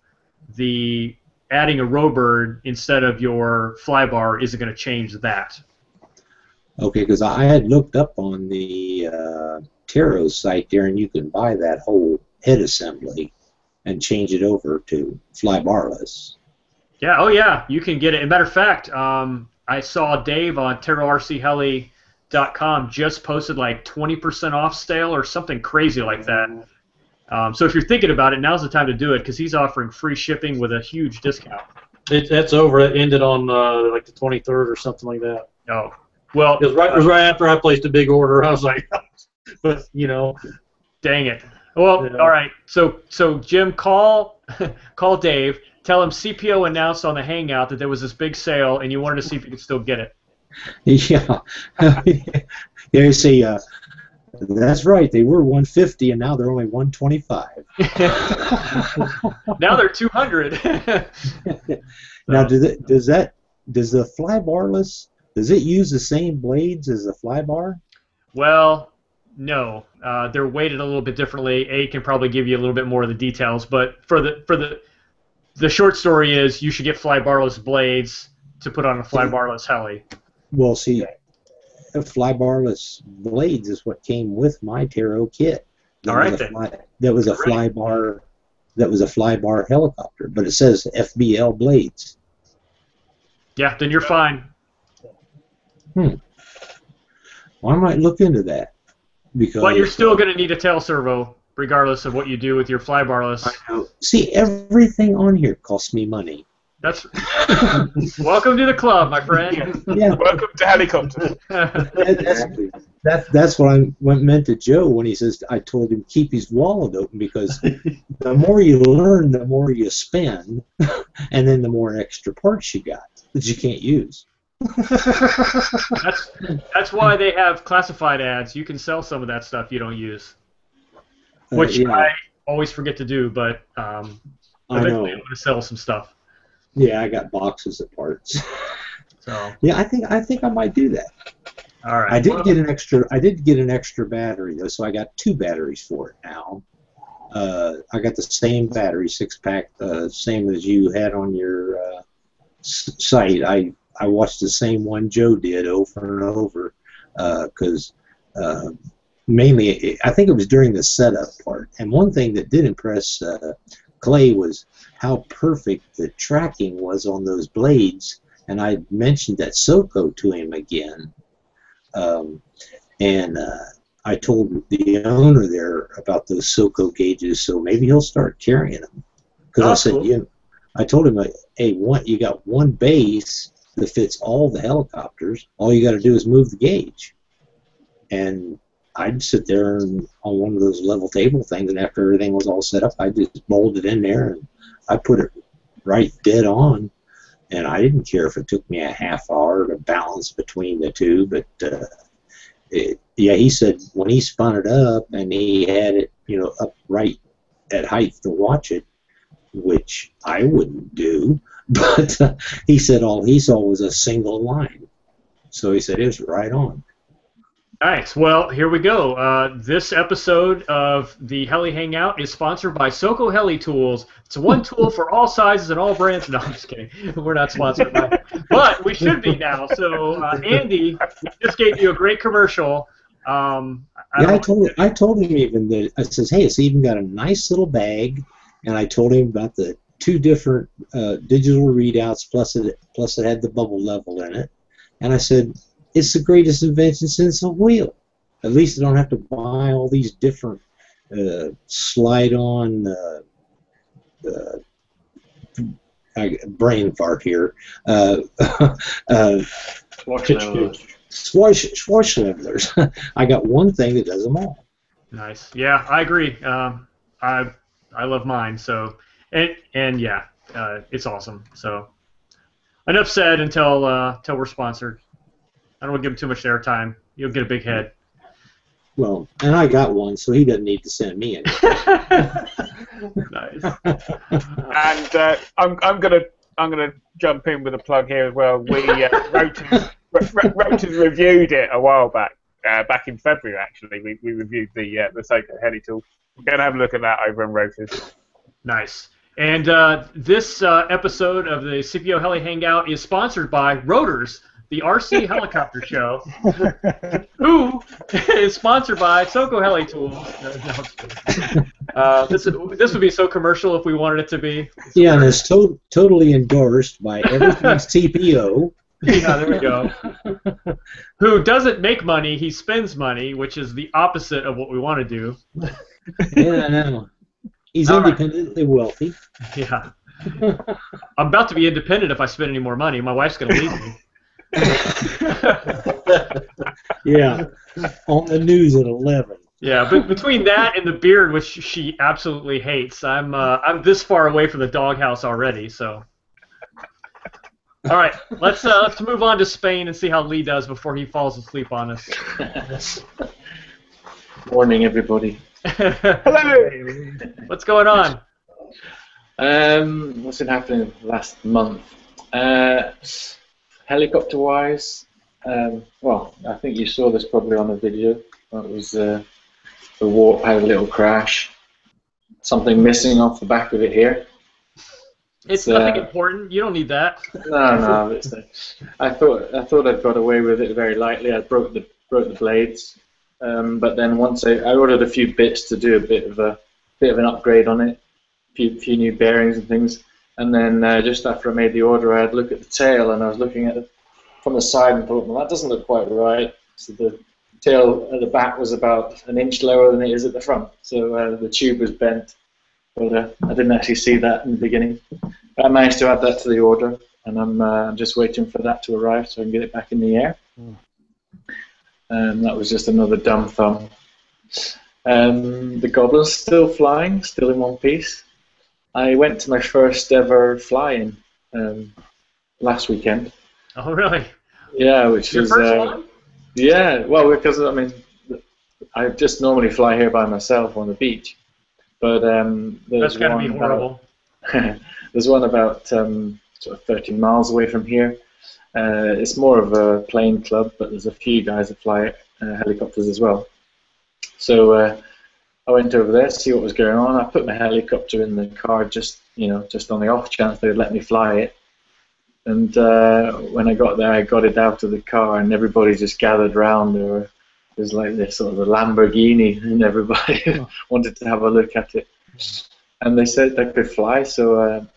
the adding a Robird instead of your flybar isn't going to change that. Okay, because I had looked up on the Taro site there, and you can buy that whole head assembly and change it over to flybarless. Yeah, oh yeah, you can get it. As a matter of fact, I saw Dave on TaroRCHeli.com just posted like 20% off sale or something crazy like that. So if you're thinking about it, now's the time to do it because he's offering free shipping with a huge discount. That's over. It ended on like the 23rd or something like that. Oh, well, it was right after I placed a big order. I was like, but dang it. Well, yeah. All right. So Jim, call Dave. Tell him CPO announced on the Hangout that there was this big sale, and you wanted to see if you could still get it. Yeah. Yeah. You see. That's right. They were 150, and now they're only 125. Now they're 200. Now, does the fly barless, does it use the same blades as the fly bar? Well, no. They're weighted a little bit differently. A can probably give you a little bit more of the details, but for the short story is you should get fly barless blades to put on a fly barless heli. Well, see. Fly barless blades is what came with my Taro kit. All right, then. That was a fly bar. That was a fly bar helicopter, but it says FBL blades. Yeah, then you're fine. Well, I might look into that because. But you're still going to need a tail servo, regardless of what you do with your fly barless. See, everything on here costs me money. That's welcome to the club, my friend. Yeah. Welcome to helicopters. That's what I meant to Joe when he says I told him keep his wallet open, because the more you learn, the more you spend, and then the more extra parts you got that you can't use. That's why they have classified ads. You can sell some of that stuff you don't use, which Yeah. I always forget to do. But I eventually know. I'm going to sell some stuff. Yeah, I got boxes of parts. So Yeah, I think I might do that. all right. I did get an extra battery though, so I got 2 batteries for it now. I got the same battery, 6-pack, same as you had on your site. I watched the same one Joe did over and over, because mainly I think it was during the setup part. And one thing that did impress Clay was how perfect the tracking was on those blades. And I mentioned that SOCO to him again. And I told the owner there about those SOCO gauges, so maybe he'll start carrying them. Because I said, cool. I told him, hey, you got one base that fits all the helicopters. All you got to do is move the gauge. And I'd sit there on one of those level table things, and after everything was all set up, I just bolted in there and I put it right dead on. And I didn't care if it took me a half hour to balance between the two, but yeah, he said when he spun it up and he had it, up right at height to watch it, which I wouldn't do, but he said all he saw was a single line. So he said it was right on. Nice. Well, here we go. This episode of the Heli Hangout is sponsored by SOCO Heli Tools. It's one tool for all sizes and all brands. No, I'm just kidding. We're not sponsored by, but we should be now. So Andy just gave you a great commercial. I told him even that I says, hey, it's even got a nice little bag, and I told him about the 2 different digital readouts, plus it had the bubble level in it, and I said, it's the greatest invention since the wheel. At least I don't have to buy all these different slide-on brain fart here. Swash levelers. I got one thing that does them all. Nice. Yeah, I agree. I love mine. So and yeah, it's awesome. So enough said until we're sponsored. I don't want to give him too much airtime. You'll get a big head. Well, and I got one, so he doesn't need to send me any. Nice. And I'm gonna jump in with a plug here as well. We Rotors reviewed it a while back in February actually. We reviewed the SOCO Heli tool. We're gonna have a look at that over on Rotors. Nice. And this episode of the CPO Heli Hangout is sponsored by Rotors, the RC helicopter show, who is sponsored by SOCO Heli Tools. This would be so commercial if we wanted it to be. Yeah, and it's totally endorsed by everything's TPO. Yeah, there we go. Who doesn't make money, he spends money, which is the opposite of what we want to do. Yeah, I know. He's independently wealthy. Yeah. I'm about to be independent if I spend any more money. My wife's going to leave me. Yeah, on the news at 11. Yeah, but between that and the beard, which she absolutely hates, I'm this far away from the doghouse already. So, all right, let's move on to Spain and see how Lee does before he falls asleep on us. Morning, everybody. Hello. What's going on? What's been happening last month? Helicopter-wise, well, I think you saw this probably on the video. It was the warp had a little crash. Something missing off the back of it here. It's nothing important. You don't need that. No. I thought I'd got away with it very lightly. I broke the blades, but then once I ordered a few bits to do a bit of an upgrade on it, a few new bearings and things. And then just after I made the order, I had a look at the tail, and I was looking at it from the side and thought, well, that doesn't look quite right. So the tail at the back was about an inch lower than it is at the front. So the tube was bent, but I didn't actually see that in the beginning. I managed to add that to the order, and I'm just waiting for that to arrive so I can get it back in the air. And that was just another dumb thumb. The Goblin's still flying, still in one piece. I went to my first ever fly-in last weekend. Oh, really? Yeah, which Your was first one? yeah. Well, because I mean, I just normally fly here by myself on the beach, but That's there's got to be one horrible. there's one about sort of 13 miles away from here. It's more of a plane club, but there's a few guys that fly helicopters as well. So I went over there to see what was going on. I put my helicopter in the car just on the off chance they would let me fly it. And when I got there, I got it out of the car, and everybody just gathered around. There was like this sort of a Lamborghini, and everybody wanted to have a look at it. And they said they could fly, so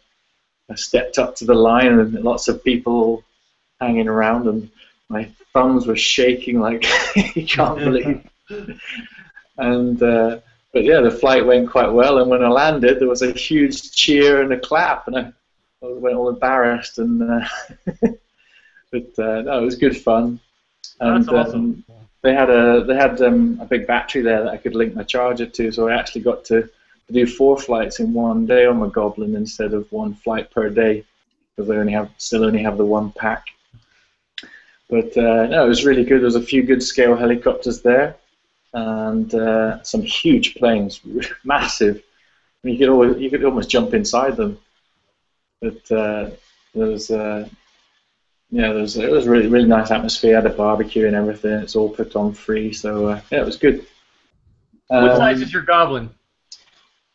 I stepped up to the line, and lots of people hanging around, and my thumbs were shaking like you can't believe. And but yeah, the flight went quite well, and when I landed, there was a huge cheer and a clap, and I went all embarrassed. And but no, it was good fun. And That's awesome. they had a big battery there that I could link my charger to, so I actually got to do 4 flights in one day on my Goblin instead of 1 flight per day, because I still only have the 1 pack. But no, it was really good. There was a few good scale helicopters there, and some huge planes, massive. I mean, you could almost jump inside them. But it was really nice atmosphere. Had a barbecue and everything. It's all put on free, so yeah, it was good. What size is your Goblin?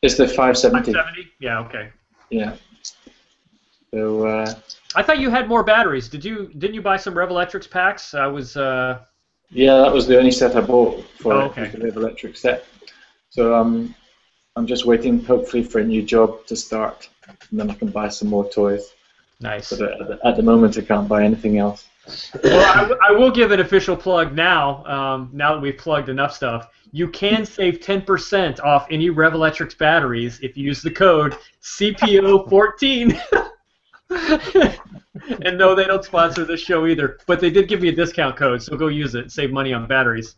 It's the 570. 570? Yeah, okay. Yeah. So I thought you had more batteries. Didn't you buy some Revolectrix packs? I was yeah, that was the only set I bought for okay. the Revolectrix set. So I'm just waiting, hopefully, for a new job to start, and then I can buy some more toys. Nice. But at the moment, I can't buy anything else. Well, I will give an official plug now. Now that we've plugged enough stuff, you can save 10% off any Revolectrix batteries if you use the code CPO14. And no, they don't sponsor this show either, but they did give me a discount code, so go use it and save money on batteries.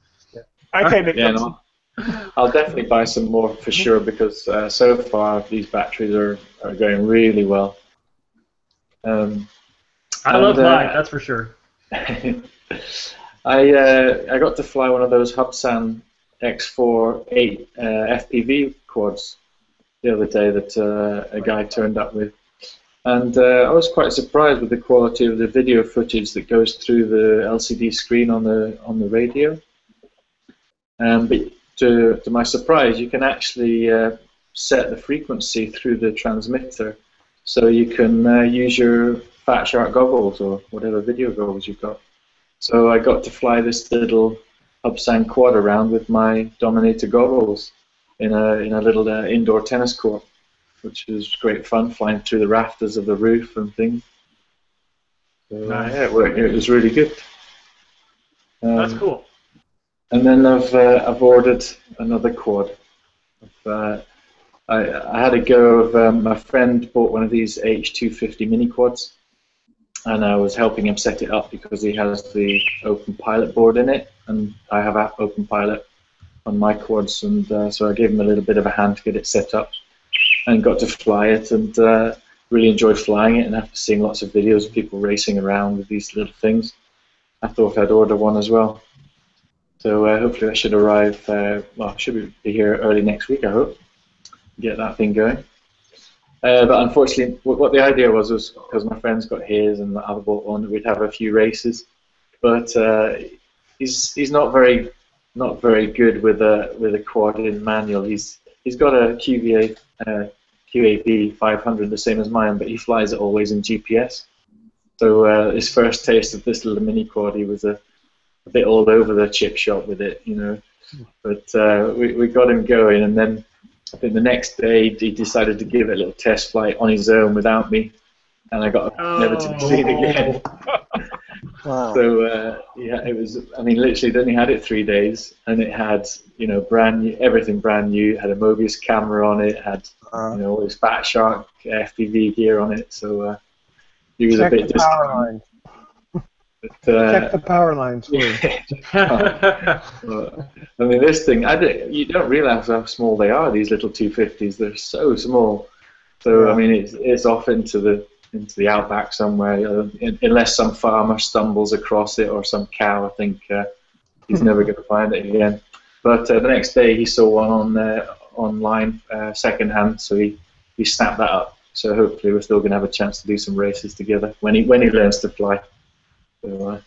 Okay, Yeah, no, I'll definitely buy some more for sure, because so far these batteries are going really well. I love mine, that's for sure. I got to fly one of those Hubsan X4 8 FPV quads the other day that a guy turned up with. And I was quite surprised with the quality of the video footage that goes through the LCD screen on the radio. But to my surprise, you can actually set the frequency through the transmitter, so you can use your Fat Shark goggles or whatever video goggles you've got. So I got to fly this little Hubsan quad around with my Dominator goggles in a little indoor tennis court, which was great fun, flying through the rafters of the roof and things. So, Nice. yeah, it was really good. That's cool. And then I've ordered another quad. I had a go of my friend bought one of these H250 mini quads, and I was helping him set it up because he has the Open Pilot board in it, and I have Open Pilot on my quads, and so I gave him a little bit of a hand to get it set up, and got to fly it, and really enjoyed flying it. And after seeing lots of videos of people racing around with these little things, I thought I'd order one as well. So hopefully that should arrive, should be here early next week, I hope. Get that thing going. But unfortunately, what the idea was because my friend's got his and I bought one, we'd have a few races. But he's not very good with a quad in manual. He's got a QAB 500, the same as mine, but he flies it always in GPS. So his first taste of this little mini quad, he was a bit all over the chip shop with it, you know. But we got him going, and then I think the next day he decided to give it a little test flight on his own without me, and I got never to be seen again. Wow. So yeah, it was. I mean, literally, it only had it 3 days, and it had brand new, everything brand new. It had a Mobius camera on it. Had all this Fat Shark FPV gear on it. So he was a Check bit the power lines. Check the power lines, please. I mean, this thing, you don't realize how small they are, these little 250s. They're so small. So, I mean, it's off into the outback somewhere, unless some farmer stumbles across it or some cow. I think he's never going to find it again. But the next day he saw one online, secondhand, so he snapped that up. So hopefully we're still going to have a chance to do some races together when he learns to fly. So,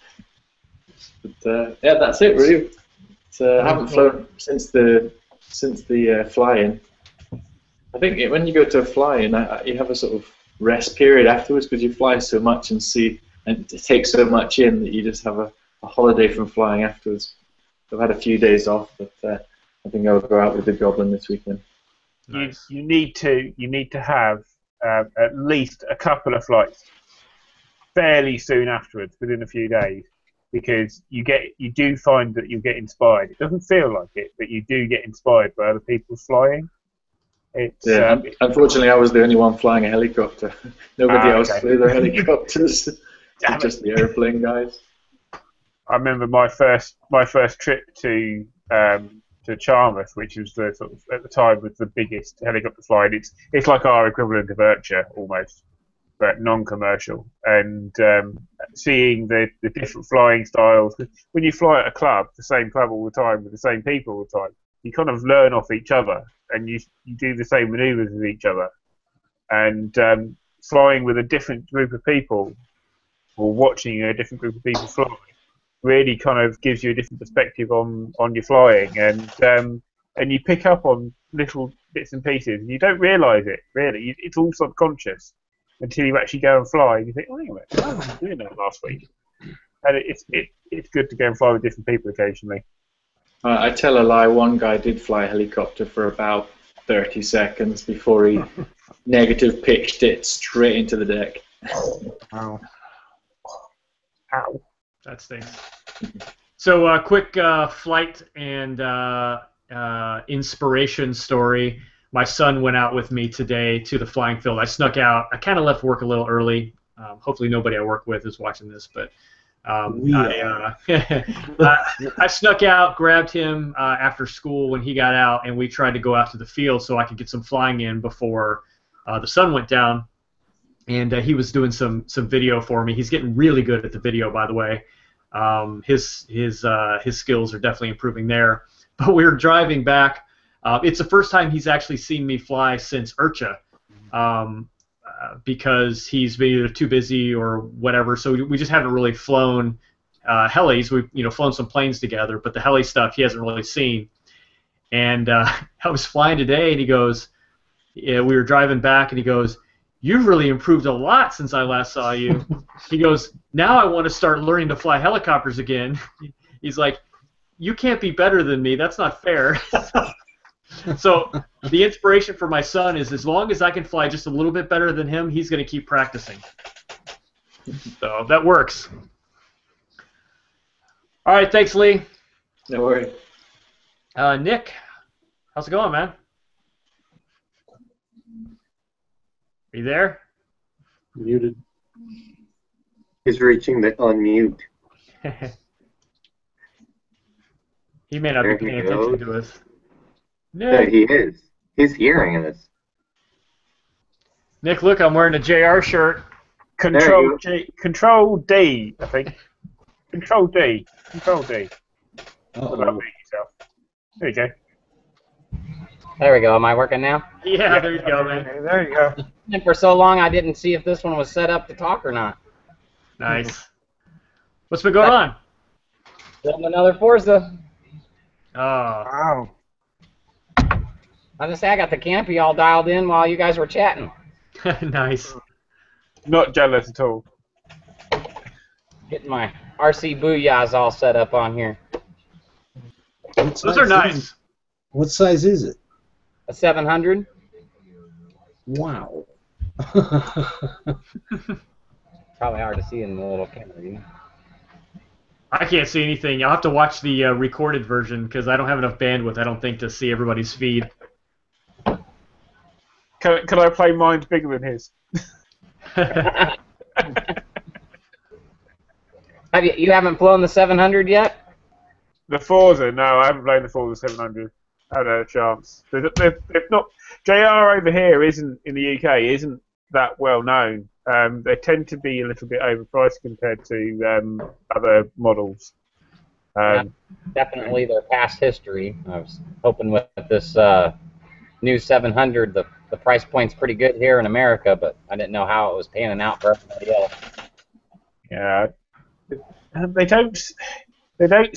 yeah, that's it really. I haven't flown since the fly-in. I think when you go to a fly-in, you have a sort of rest period afterwards because you fly so much and take so much in that you just have a holiday from flying afterwards. I've had a few days off, but I think I'll go out with the Goblin this weekend. Nice. You need to have at least a couple of flights fairly soon afterwards, within a few days, because you do find that you get inspired. It doesn't feel like it, but you do get inspired by other people's flying. Unfortunately, I was the only one flying a helicopter. Nobody else flew their helicopters. Just the airplane guys. I remember my first trip to Charmouth, which was the sort of, at the time, was the biggest helicopter flying. It's like our equivalent of Urcha almost, but non-commercial. And seeing the different flying styles. When you fly at a club, the same club all the time with the same people all the time, you kind of learn off each other, and you do the same manoeuvres with each other. And flying with a different group of people, or watching a different group of people fly, really kind of gives you a different perspective on your flying, and you pick up on little bits and pieces, and you don't realise it really. It's all subconscious until you actually go and fly, and you think, oh, wait a minute, I was doing that last week. And it's good to go and fly with different people occasionally. I tell a lie. One guy did fly a helicopter for about 30 seconds before he negative pitched it straight into the deck. Wow. Ow. That stinks. So, quick flight and inspiration story. My son went out with me today to the flying field. I snuck out. I kind of left work a little early. Hopefully nobody I work with is watching this, but I snuck out, grabbed him after school when he got out, and we tried to go out to the field so I could get some flying in before the sun went down. And he was doing some video for me. He's getting really good at the video, by the way. His skills are definitely improving there. But we were driving back. It's the first time he's actually seen me fly since Urcha, because he's been either too busy or whatever. So we just haven't really flown helis. We've flown some planes together, but the heli stuff he hasn't really seen. And I was flying today, and he goes, we were driving back, and he goes, "You've really improved a lot since I last saw you." He goes, "Now I want to start learning to fly helicopters again." He's like, "You can't be better than me. That's not fair." So the inspiration for my son is, as long as I can fly just a little bit better than him, he's going to keep practicing. So that works. All right, thanks, Lee. No worries. Nick, how's it going, man? Are you there? Muted. He's reaching the unmute. He may not There be he paying attention goes. to us. There Nick, he is. He's hearing us. Nick, look, I'm wearing a JR shirt. Control D, I think. Control D. Control D. Uh-oh. There you go. There we go. Am I working now? Yeah, there you go, man. Okay, there you go. And for so long, I didn't see if this one was set up to talk or not. Nice. What's been going on? Building another Forza. Oh, Wow. I just say I got the campy all dialed in while you guys were chatting. nice. Not jealous at all. Getting my RC Booyahs all set up on here. Those are nice. What size is it? A 700. Wow. Probably hard to see in the little camera, you know. I can't see anything. I'll have to watch the recorded version because I don't have enough bandwidth, I don't think, to see everybody's feed. Can I play mine's bigger than his? You haven't flown the 700 yet? The Forza, no, I haven't played the Forza 700. I haven't had a chance. They've not. JR over here isn't in the UK isn't that well known. They tend to be a little bit overpriced compared to other models. Yeah, definitely their past history. I was hoping with this new 700, the price point's pretty good here in America, but I didn't know how it was panning out for everybody else. Yeah, they don't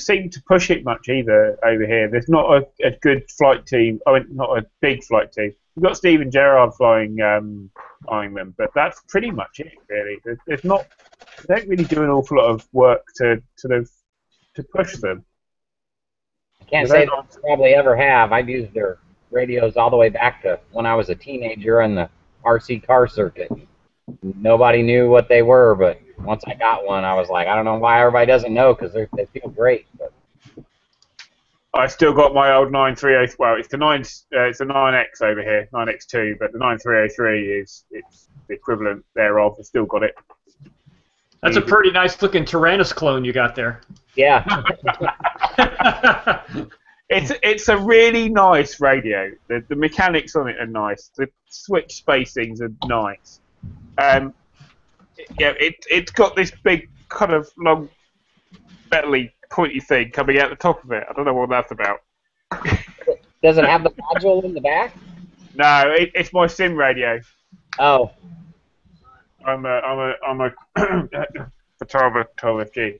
seem to push it much either over here. There's not a good flight team. I mean, not a big flight team. We've got Steven Gerrard flying them, but that's pretty much it, really. There's not. They don't really do an awful lot of work to push them. I can't say that I probably ever have. I've used their radios all the way back to when I was a teenager in the RC car circuit. Nobody knew what they were, but once I got one, I was like, I don't know why everybody doesn't know, because they feel great. But I still got my old 9303. Well, it's the 9X over here, 9X2, but the 9303 is it's the equivalent thereof. I've still got it. That's a pretty nice looking Tyrannus clone you got there. yeah, It's a really nice radio. The mechanics on it are nice. The switch spacings are nice. It's got this big kind of long, metally, pointy thing coming out the top of it. I don't know what that's about. does it have the module in the back? No, it's my sim radio. Oh, I'm a Fatava 12FG.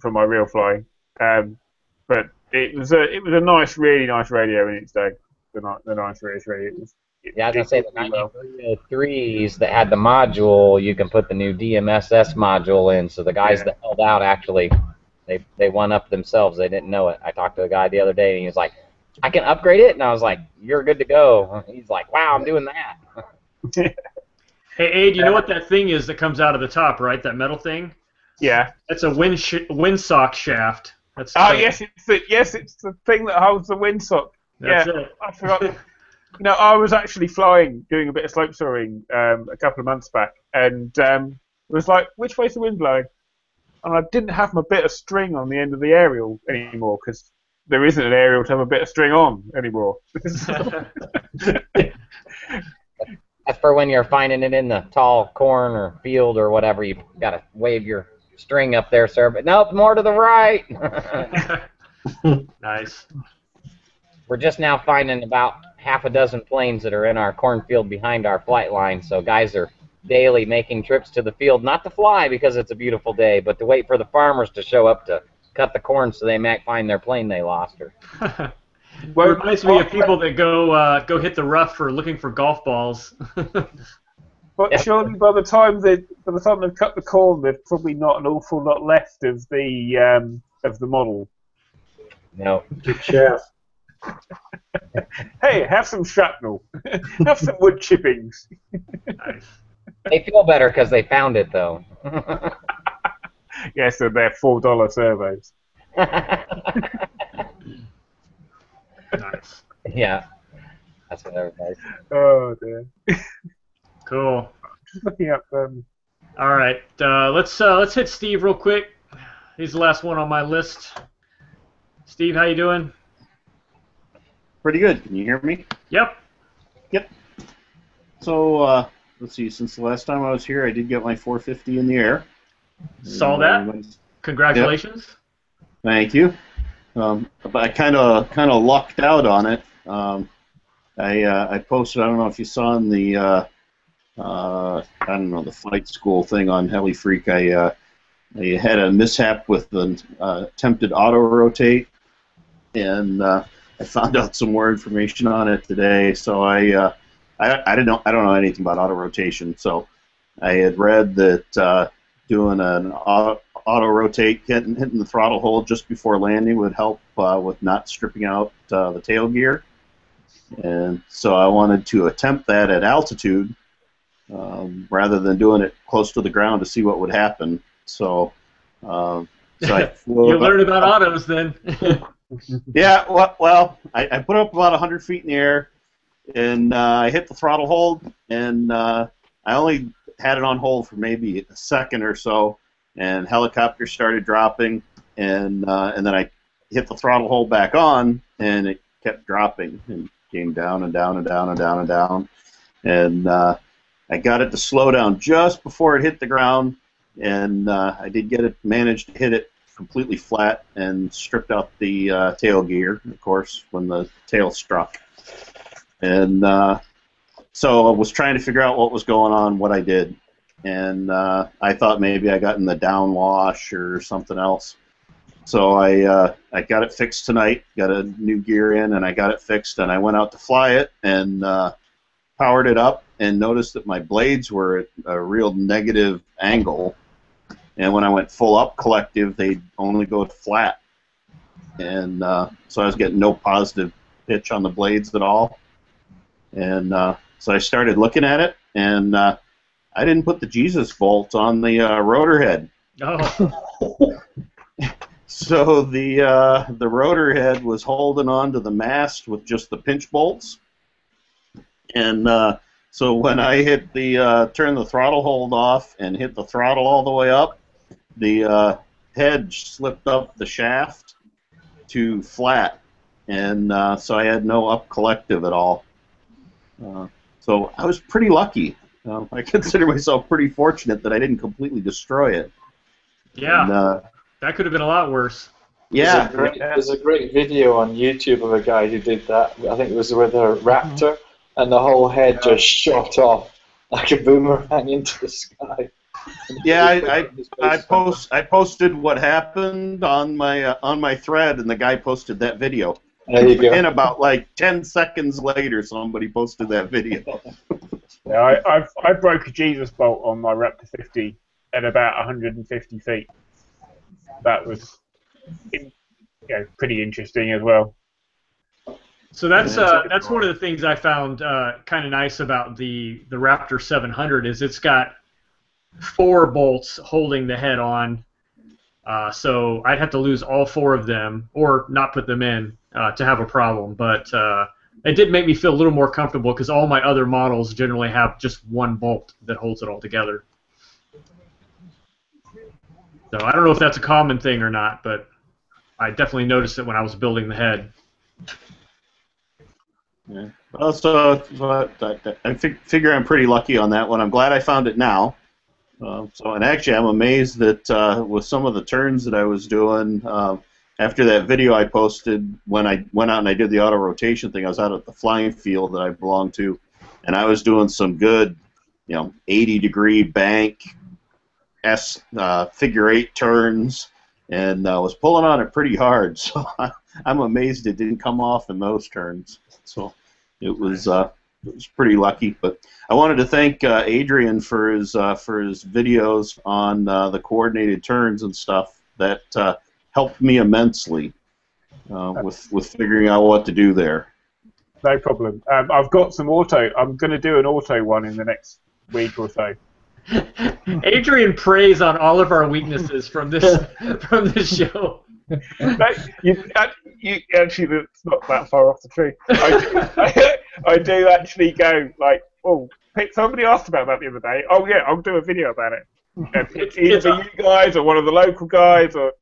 For my real flying. But it was a nice, really nice radio in its day. The 9303. yeah, I was gonna say the 93s that had the module. You can put the new DMSS module in. So the guys that held out actually, they won up themselves. They didn't know it. I talked to a guy the other day, and he was like, "I can upgrade it," and I was like, "You're good to go." He's like, "Wow, I'm doing that." Hey, Aid, you know what that thing is that comes out of the top, right? That metal thing? Yeah. That's a windsock shaft. That's Yes, it's the thing that holds the windsock. That's yeah, it. I forgot. I was actually doing a bit of slope soaring a couple of months back, and it was like, which way's the wind blowing? And I didn't have my bit of string on the end of the aerial anymore, because there isn't an aerial to have a bit of string on anymore. That's for when you're finding it in the tall corn or field or whatever. You gotta wave your string up there, sir. But nope, more to the right. Nice. We're just now finding about half a dozen planes that are in our cornfield behind our flight line. So guys are daily making trips to the field, not to fly because it's a beautiful day, but to wait for the farmers to show up to cut the corn so they might find their plane they lost. Or It reminds me of people that go hit the rough for looking for golf balls. But surely by the time they've cut the corn, there's probably not an awful lot left of the model. no. Shaft. Hey, have some shrapnel. Have some wood chippings. Nice. They feel better because they found it, though. Yes, so they're $4 servos. Nice. Yeah, that's what everybody's. Oh dear. Cool. Just looking up. All right. Let's hit Steve real quick. He's the last one on my list. Steve, how you doing? Pretty good. Can you hear me? Yep. Yep. So, let's see. Since the last time I was here, I did get my 450 in the air. Saw that. Congratulations. Yep. Thank you. But I kind of lucked out on it. I posted. I don't know if you saw in the I don't know, the flight school thing on Heli Freak. I had a mishap with the attempted auto rotate, and I found out some more information on it today. So I don't know anything about auto rotation. So I had read that doing an auto rotate, hitting the throttle hold just before landing would help with not stripping out the tail gear. And so I wanted to attempt that at altitude rather than doing it close to the ground to see what would happen. So, so I flew You up- learned about autos then. Yeah, well, I put up about 100 feet in the air, and I hit the throttle hold, and I only had it on hold for maybe a second or so, and helicopter started dropping, and then I hit the throttle hold back on, and it kept dropping, and came down and down and down and down and down, and I got it to slow down just before it hit the ground, and I did manage to hit it completely flat and stripped out the tail gear, of course, when the tail struck. And so I was trying to figure out what was going on, what I did. And I thought maybe I got in the downwash or something else. So I got it fixed tonight, got a new gear in, and I got it fixed, and I went out to fly it and powered it up and noticed that my blades were at a real negative angle. And when I went full up collective, they'd only go to flat. And so I was getting no positive pitch on the blades at all. And so I started looking at it, and I didn't put the Jesus bolt on the rotor head. Oh. So the rotor head was holding on to the mast with just the pinch bolts. And so when I hit turn the throttle hold off and hit the throttle all the way up, the head slipped up the shaft to flat, and so I had no up collective at all. So I was pretty lucky. I consider myself pretty fortunate that I didn't completely destroy it. Yeah, And, that could have been a lot worse. yeah. There's a great video on YouTube of a guy who did that. I think it was with a Raptor, and the whole head just shot off like a boomerang into the sky. Yeah, I posted what happened on my thread, and the guy posted that video. There you go. And about like 10 seconds later, somebody posted that video. Yeah, I broke a Jesus bolt on my Raptor 50 at about 150 feet. That was pretty interesting as well. So that's one of the things I found kind of nice about the Raptor 700 is it's got 4 bolts holding the head on. So I'd have to lose all 4 of them or not put them in to have a problem. But it did make me feel a little more comfortable because all my other models generally have just 1 bolt that holds it all together. So I don't know if that's a common thing or not, but I definitely noticed it when I was building the head. Yeah. Well, so I figure I'm pretty lucky on that one. I'm glad I found it now. And actually, I'm amazed that with some of the turns that I was doing, after that video I posted, when I went out and I did the auto rotation thing, I was out at the flying field that I belong to, and I was doing some good, 80-degree bank, figure 8 turns, and was pulling on it pretty hard. So I'm amazed it didn't come off in those turns. So it was pretty lucky. But I wanted to thank Adrian for his videos on the coordinated turns and stuff. That helped me immensely with figuring out what to do there. No problem. I've got some auto. I'm going to do an auto one in the next week or so. Adrian preys on all of our weaknesses from this show. Actually, it's not that far off the tree. I do actually go like, oh, somebody asked about that the other day. Oh yeah, I'll do a video about it. Either you guys or one of the local guys, or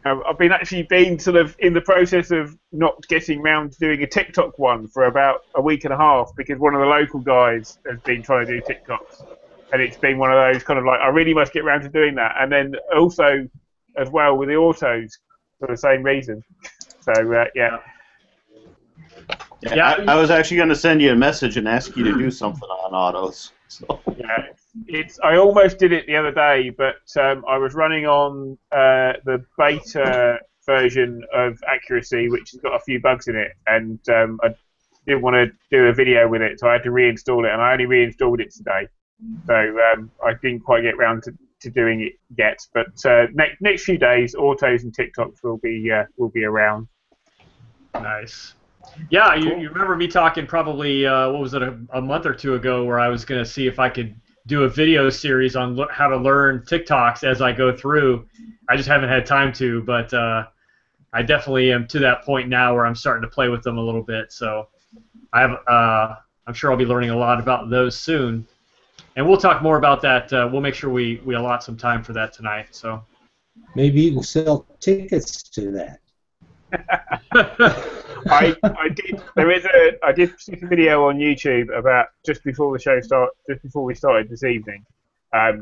I've been sort of in the process of not getting round to doing a TikTok one for about a week and a half because one of the local guys has been trying to do TikToks, and it's been one of those kind of like I really must get round to doing that, and then also as well with the autos for the same reason. So yeah. Yeah, I was actually going to send you a message and ask you to do something on autos. So. Yeah, I almost did it the other day, but I was running on the beta version of Accuracy, which has got a few bugs in it, and I didn't want to do a video with it, so I had to reinstall it, and I only reinstalled it today. So I didn't quite get round to doing it yet, but next few days, autos and TikToks will be around. Nice. Yeah, you remember me talking probably, what was it, a month or two ago where I was going to see if I could do a video series on how to learn tic-tocs as I go through. I just haven't had time to, but I definitely am to that point now where I'm starting to play with them a little bit. So I'm sure I'll be learning a lot about those soon. And we'll talk more about that. We'll make sure we allot some time for that tonight. So Maybe you can sell tickets to that. I did see a video on YouTube about just before we started this evening,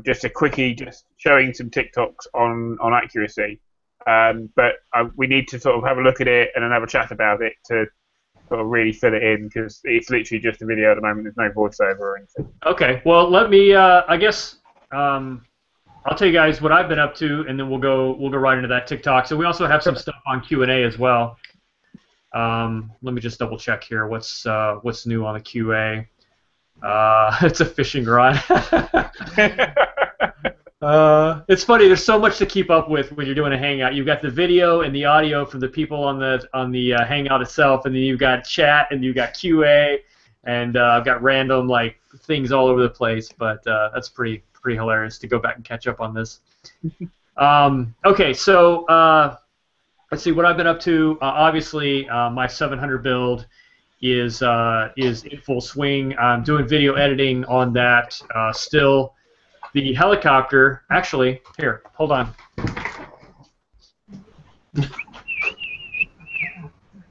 just a quickie, just showing some TikToks on accuracy. But we need to sort of have a look at it and then have a chat about it to sort of really fill it in, because it's literally just a video at the moment. There's no voiceover or anything. okay, well let me. I guess I'll tell you guys what I've been up to, and then we'll go right into that TikTok. So we also have some stuff on Q&A as well. Let me just double check here. What's new on the QA? It's a fishing rod. It's funny. There's so much to keep up with when you're doing a hangout. You've got the video and the audio from the people on the hangout itself, and then you've got chat and you've got QA, and I've got random like things all over the place. But that's pretty hilarious to go back and catch up on this. Okay, so let's see what I've been up to. Obviously, my 700 build is in full swing. I'm doing video editing on that still. The helicopter, actually, here, hold on.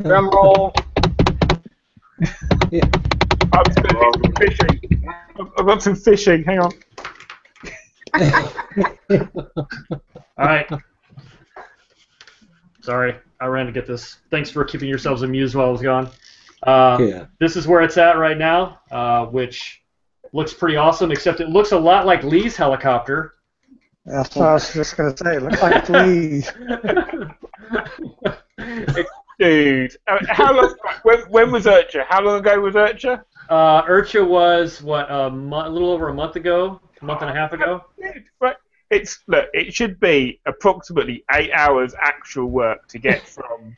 Drum roll. Yeah. I've got some fishing. Hang on. All right. Sorry, I ran to get this. Thanks for keeping yourselves amused while I was gone. Yeah. This is where it's at right now, which looks pretty awesome, except it looks a lot like Lee's helicopter. That's what I was just going to say. It looks like Lee. Dude, how long? When was Urcha? How long ago was Urcha? Urcha was what a little over a month ago, a month and a half ago. Right. It should be approximately 8 hours actual work to get from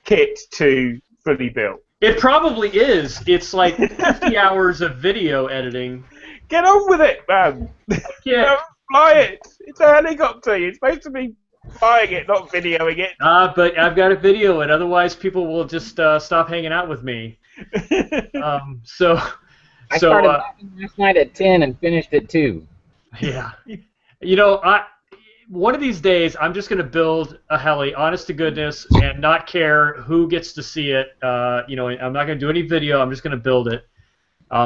kit to fully built. It probably is. It's like 50 hours of video editing. Get on with it, man. Yeah. Don't fly it. It's a helicopter. You're supposed to be flying it, not videoing it. But I've got to video it. Otherwise, people will just stop hanging out with me. I started last night at 10 and finished at 2. Yeah. You know, one of these days, I'm just going to build a heli, honest to goodness, and not care who gets to see it. You know, I'm not going to do any video. I'm just going to build it.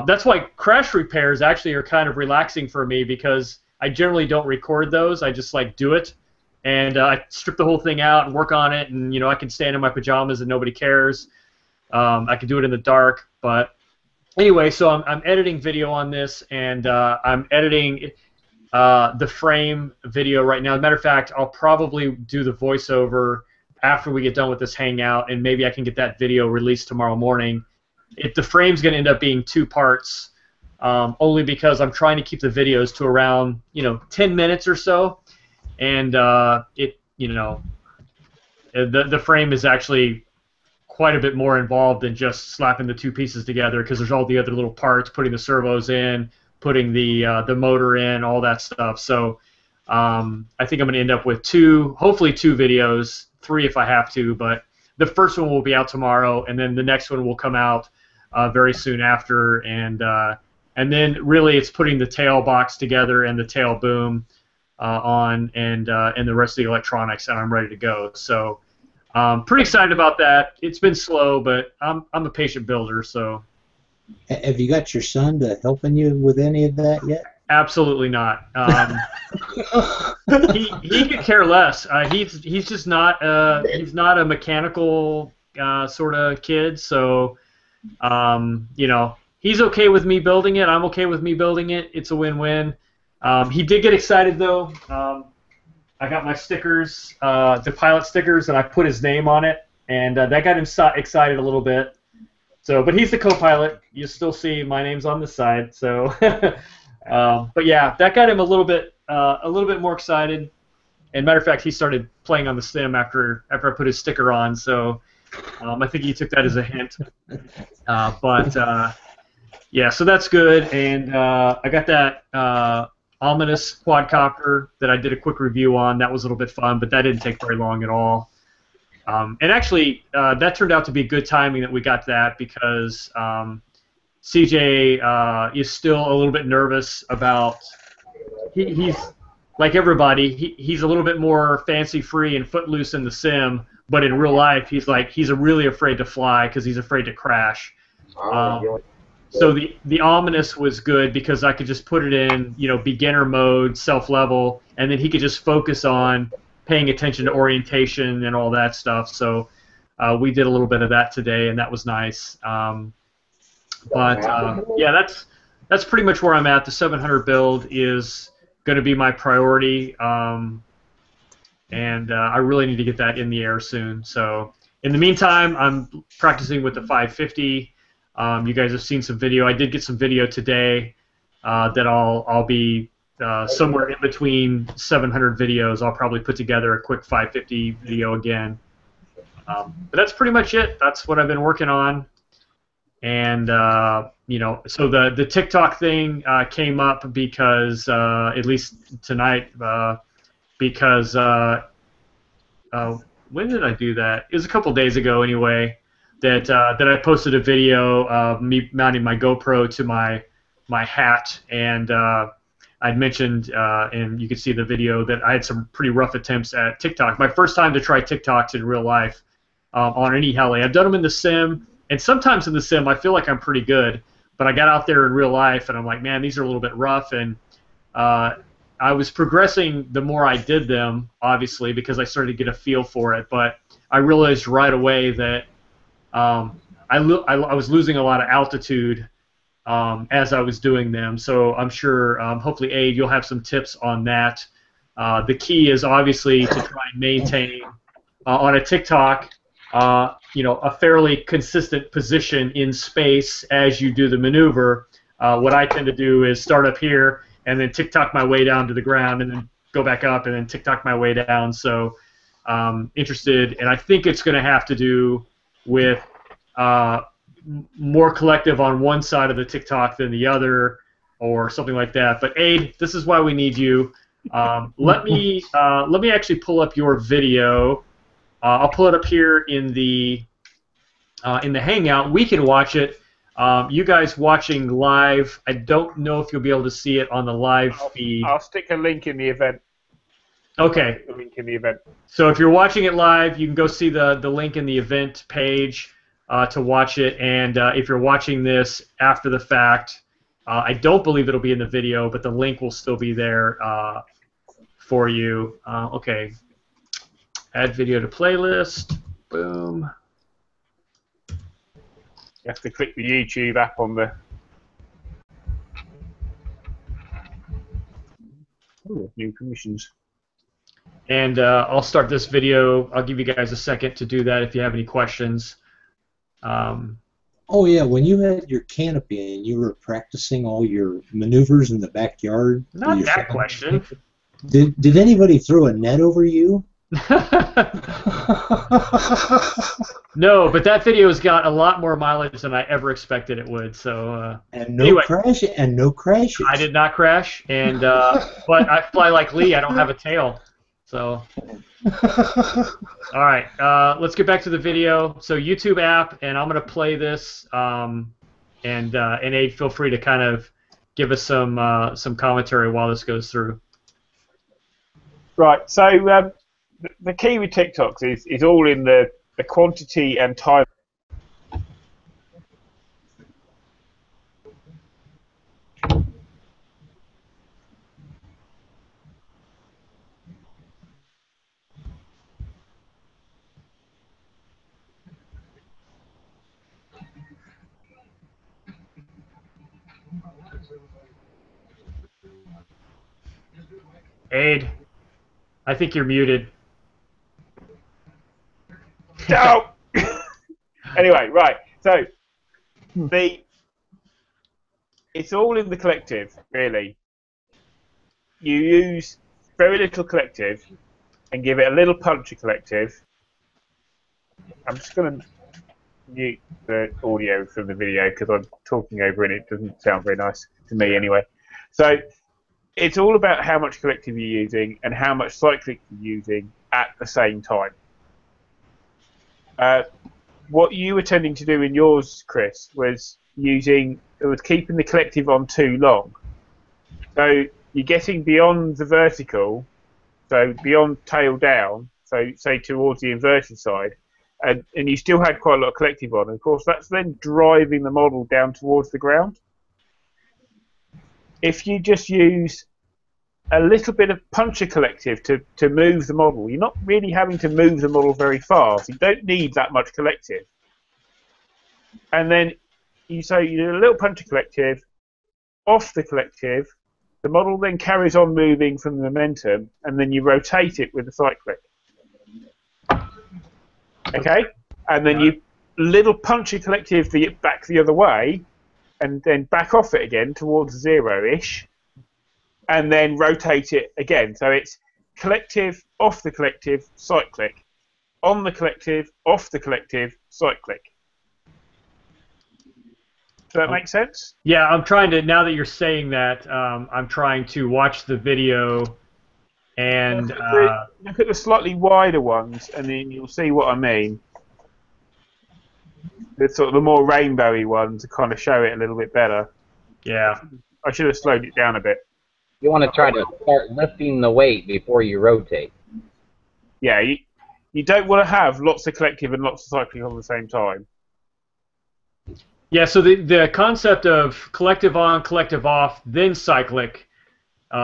That's why crash repairs actually are kind of relaxing for me, because I generally don't record those. I just like do it, and I strip the whole thing out and work on it, and you know, I can stand in my pajamas and nobody cares. I can do it in the dark, but anyway, so I'm editing video on this, and I'm editing the frame video right now. As a matter of fact, I'll probably do the voiceover after we get done with this hangout, and maybe I can get that video released tomorrow morning. The frame's going to end up being 2 parts, only because I'm trying to keep the videos to around 10 minutes or so, and the frame is actually quite a bit more involved than just slapping the 2 pieces together, because there's all the other little parts, putting the servos in, putting the motor in, all that stuff. So I think I'm going to end up with hopefully two videos, 3 if I have to, but the first one will be out tomorrow, and then the next one will come out very soon after, and then really it's putting the tail box together and the tail boom on, and the rest of the electronics, and I'm ready to go. So pretty excited about that. It's been slow, but I'm a patient builder, so. Have you got your son to helping you with any of that yet? Absolutely not. He could care less. He's just not he's not a mechanical sort of kid. So he's okay with me building it. I'm okay with me building it. It's a win-win. He did get excited though. I got my stickers, the pilot stickers, and I put his name on it, and that got him excited a little bit. So, but he's the co-pilot. You still see my name's on this side. So, but yeah, that got him a little bit more excited. And matter of fact, he started playing on the sim after I put his sticker on. So, I think he took that as a hint. yeah, so that's good. And I got that ominous quadcopter that I did a quick review on. That was a little bit fun, but that didn't take very long at all. And actually, that turned out to be good timing that we got that because CJ is still a little bit nervous about. He's like everybody. He's a little bit more fancy-free and footloose in the sim, but in real life, he's really afraid to fly because he's afraid to crash. So the ominous was good because I could just put it in, beginner mode, self-level, and then he could just focus on paying attention to orientation and all that stuff. So we did a little bit of that today, and that was nice. Yeah, that's pretty much where I'm at. The 700 build is going to be my priority, and I really need to get that in the air soon. So in the meantime, I'm practicing with the 550. You guys have seen some video. I did get some video today that I'll be somewhere in between 700 videos. I'll probably put together a quick 550 video again. But that's pretty much it. That's what I've been working on. And so the TikTok thing came up because at least tonight because when did I do that? It was a couple days ago anyway. That I posted a video of me mounting my GoPro to my hat, and I'd mentioned, and you can see the video, that I had some pretty rough attempts at TikTok. My first time to try TikToks in real life on any heli. I've done them in the sim, and sometimes in the sim I feel like I'm pretty good, but I got out there in real life, and I'm like, man, these are a little bit rough, and I was progressing the more I did them, obviously, because I started to get a feel for it, but I realized right away that I was losing a lot of altitude as I was doing them, so I'm sure, hopefully, Aid, you'll have some tips on that. The key is obviously to try and maintain on a TikTok, a fairly consistent position in space as you do the maneuver. What I tend to do is start up here and then TikTok my way down to the ground and then go back up and then TikTok my way down. So interested, and I think it's going to have to do with more collective on one side of the TikTok than the other, or something like that. But Aid, this is why we need you. Let me actually pull up your video. I'll pull it up here in the Hangout. We can watch it. You guys watching live, I don't know if you'll be able to see it on the live feed. I'll stick a link in the event. Okay. The link in the event. So if you're watching it live, you can go see the link in the event page to watch it. And if you're watching this after the fact, I don't believe it'll be in the video, but the link will still be there for you. Okay. Add video to playlist. Boom. You have to click the YouTube app on the. Oh, new permissions. And I'll start this video. I'll give you guys a second to do that if you have any questions. Oh yeah, when you had your canopy and you were practicing all your maneuvers in the backyard. Not that question. Did anybody throw a net over you? No, but that video's got a lot more mileage than I ever expected it would. So and no anyway, crashes. I did not crash, and but I fly like Lee. I don't have a tail, so. All right, let's get back to the video. So YouTube app, and I'm gonna play this, and Aid, feel free to kind of give us some commentary while this goes through. Right. So the key with TikToks is all in the quantity and time. Aid, I think you're muted. No. Anyway, right. So it's all in the collective, really. You use very little collective and give it a little punchy collective. I'm just gonna mute the audio from the video because I'm talking over it. It doesn't sound very nice to me anyway. So it's all about how much collective you're using and how much cyclic you're using at the same time. What you were tending to do in yours, Chris, was keeping the collective on too long. So you're getting beyond the vertical, so beyond tail down, so say towards the inverted side, and you still had quite a lot of collective on. And of course, that's then driving the model down towards the ground. If you just use a little bit of puncture collective to move the model, you're not really having to move the model very far, so you don't need that much collective. And then you do a little puncture collective, off the collective, the model then carries on moving from the momentum, and then you rotate it with the cyclic. Okay? And then you little punchy collective back the other way, and then back off it again towards zero-ish, and then rotate it again. So it's collective, off the collective, cyclic. On the collective, off the collective, cyclic. Does that make sense? Yeah, I'm trying to, now that you're saying that, I'm trying to watch the video and... Look at the slightly wider ones, and then you'll see what I mean. The sort of the more rainbowy ones to kind of show it a little bit better. Yeah. I should have slowed it down a bit. You want to try to start lifting the weight before you rotate. Yeah, you don't want to have lots of collective and lots of cyclic on the same time. Yeah, so the concept of collective on, collective off, then cyclic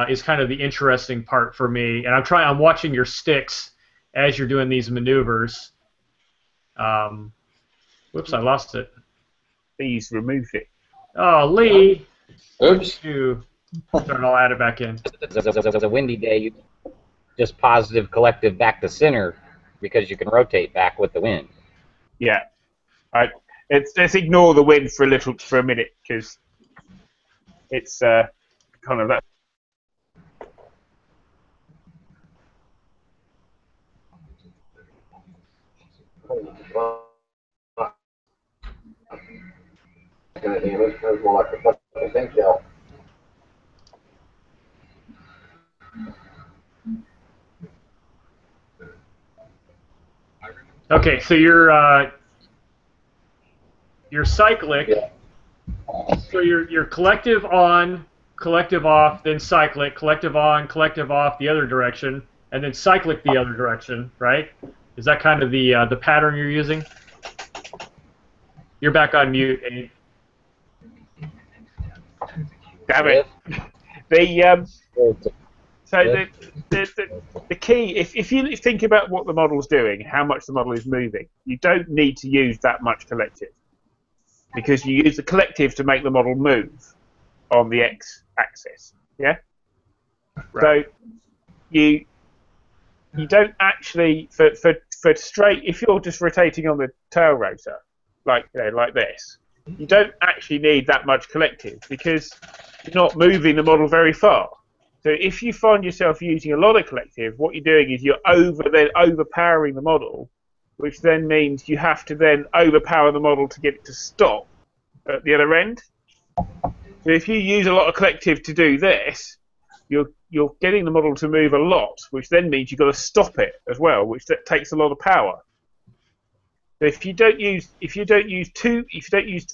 is kind of the interesting part for me. And I'm watching your sticks as you're doing these maneuvers. Whoops, I lost it. Please remove it. Oh, Lee. Oops. Sorry, I'll add it back in. It's a windy day. You just positive collective back to center because you can rotate back with the wind. Yeah. Let's ignore the wind for a minute because it's kind of that. Okay, so you're cyclic. Yeah. So you're collective on, collective off, then cyclic, collective on, collective off the other direction, and then cyclic the other direction, right? Is that kind of the pattern you're using? You're back on mute, Abe. Damn it. The key, if you think about what the model's doing, how much the model is moving, you don't need to use that much collective because you use the collective to make the model move on the x-axis. Yeah. Right. So you don't actually for straight. If you're just rotating on the tail rotor, like this, you don't actually need that much collective because you're not moving the model very far. So if you find yourself using a lot of collective, what you're doing is you're overpowering the model, which then means you have to then overpower the model to get it to stop at the other end. So if you use a lot of collective to do this, you're getting the model to move a lot, which then means you've got to stop it as well, which that takes a lot of power. So if you don't use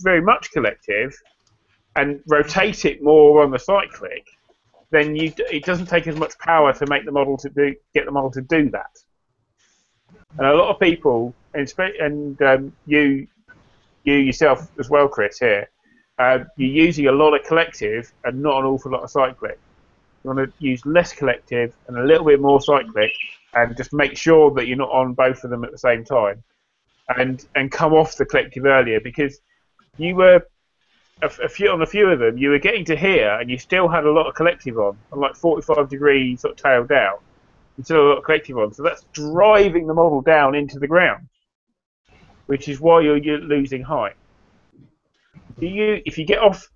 very much collective and rotate it more on the cyclic, then it doesn't take as much power to make the model get the model to do that. And a lot of people, and you yourself as well, Chris, here, you're using a lot of collective and not an awful lot of cyclic. You want to use less collective and a little bit more cyclic, and just make sure that you're not on both of them at the same time, and come off the collective earlier because you were. On a few of them, you were getting to here, and you still had a lot of collective on like 45 degrees sort of tail down. You still had a lot of collective on, so that's driving the model down into the ground, which is why you're losing height. If you get off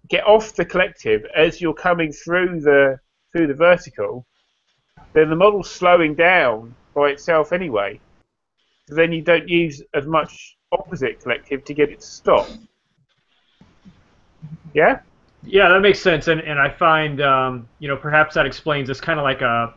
the collective as you're coming through the vertical, then the model's slowing down by itself anyway. So then you don't use as much opposite collective to get it to stop. Yeah? Yeah, that makes sense, and I find perhaps that explains it's kind of like a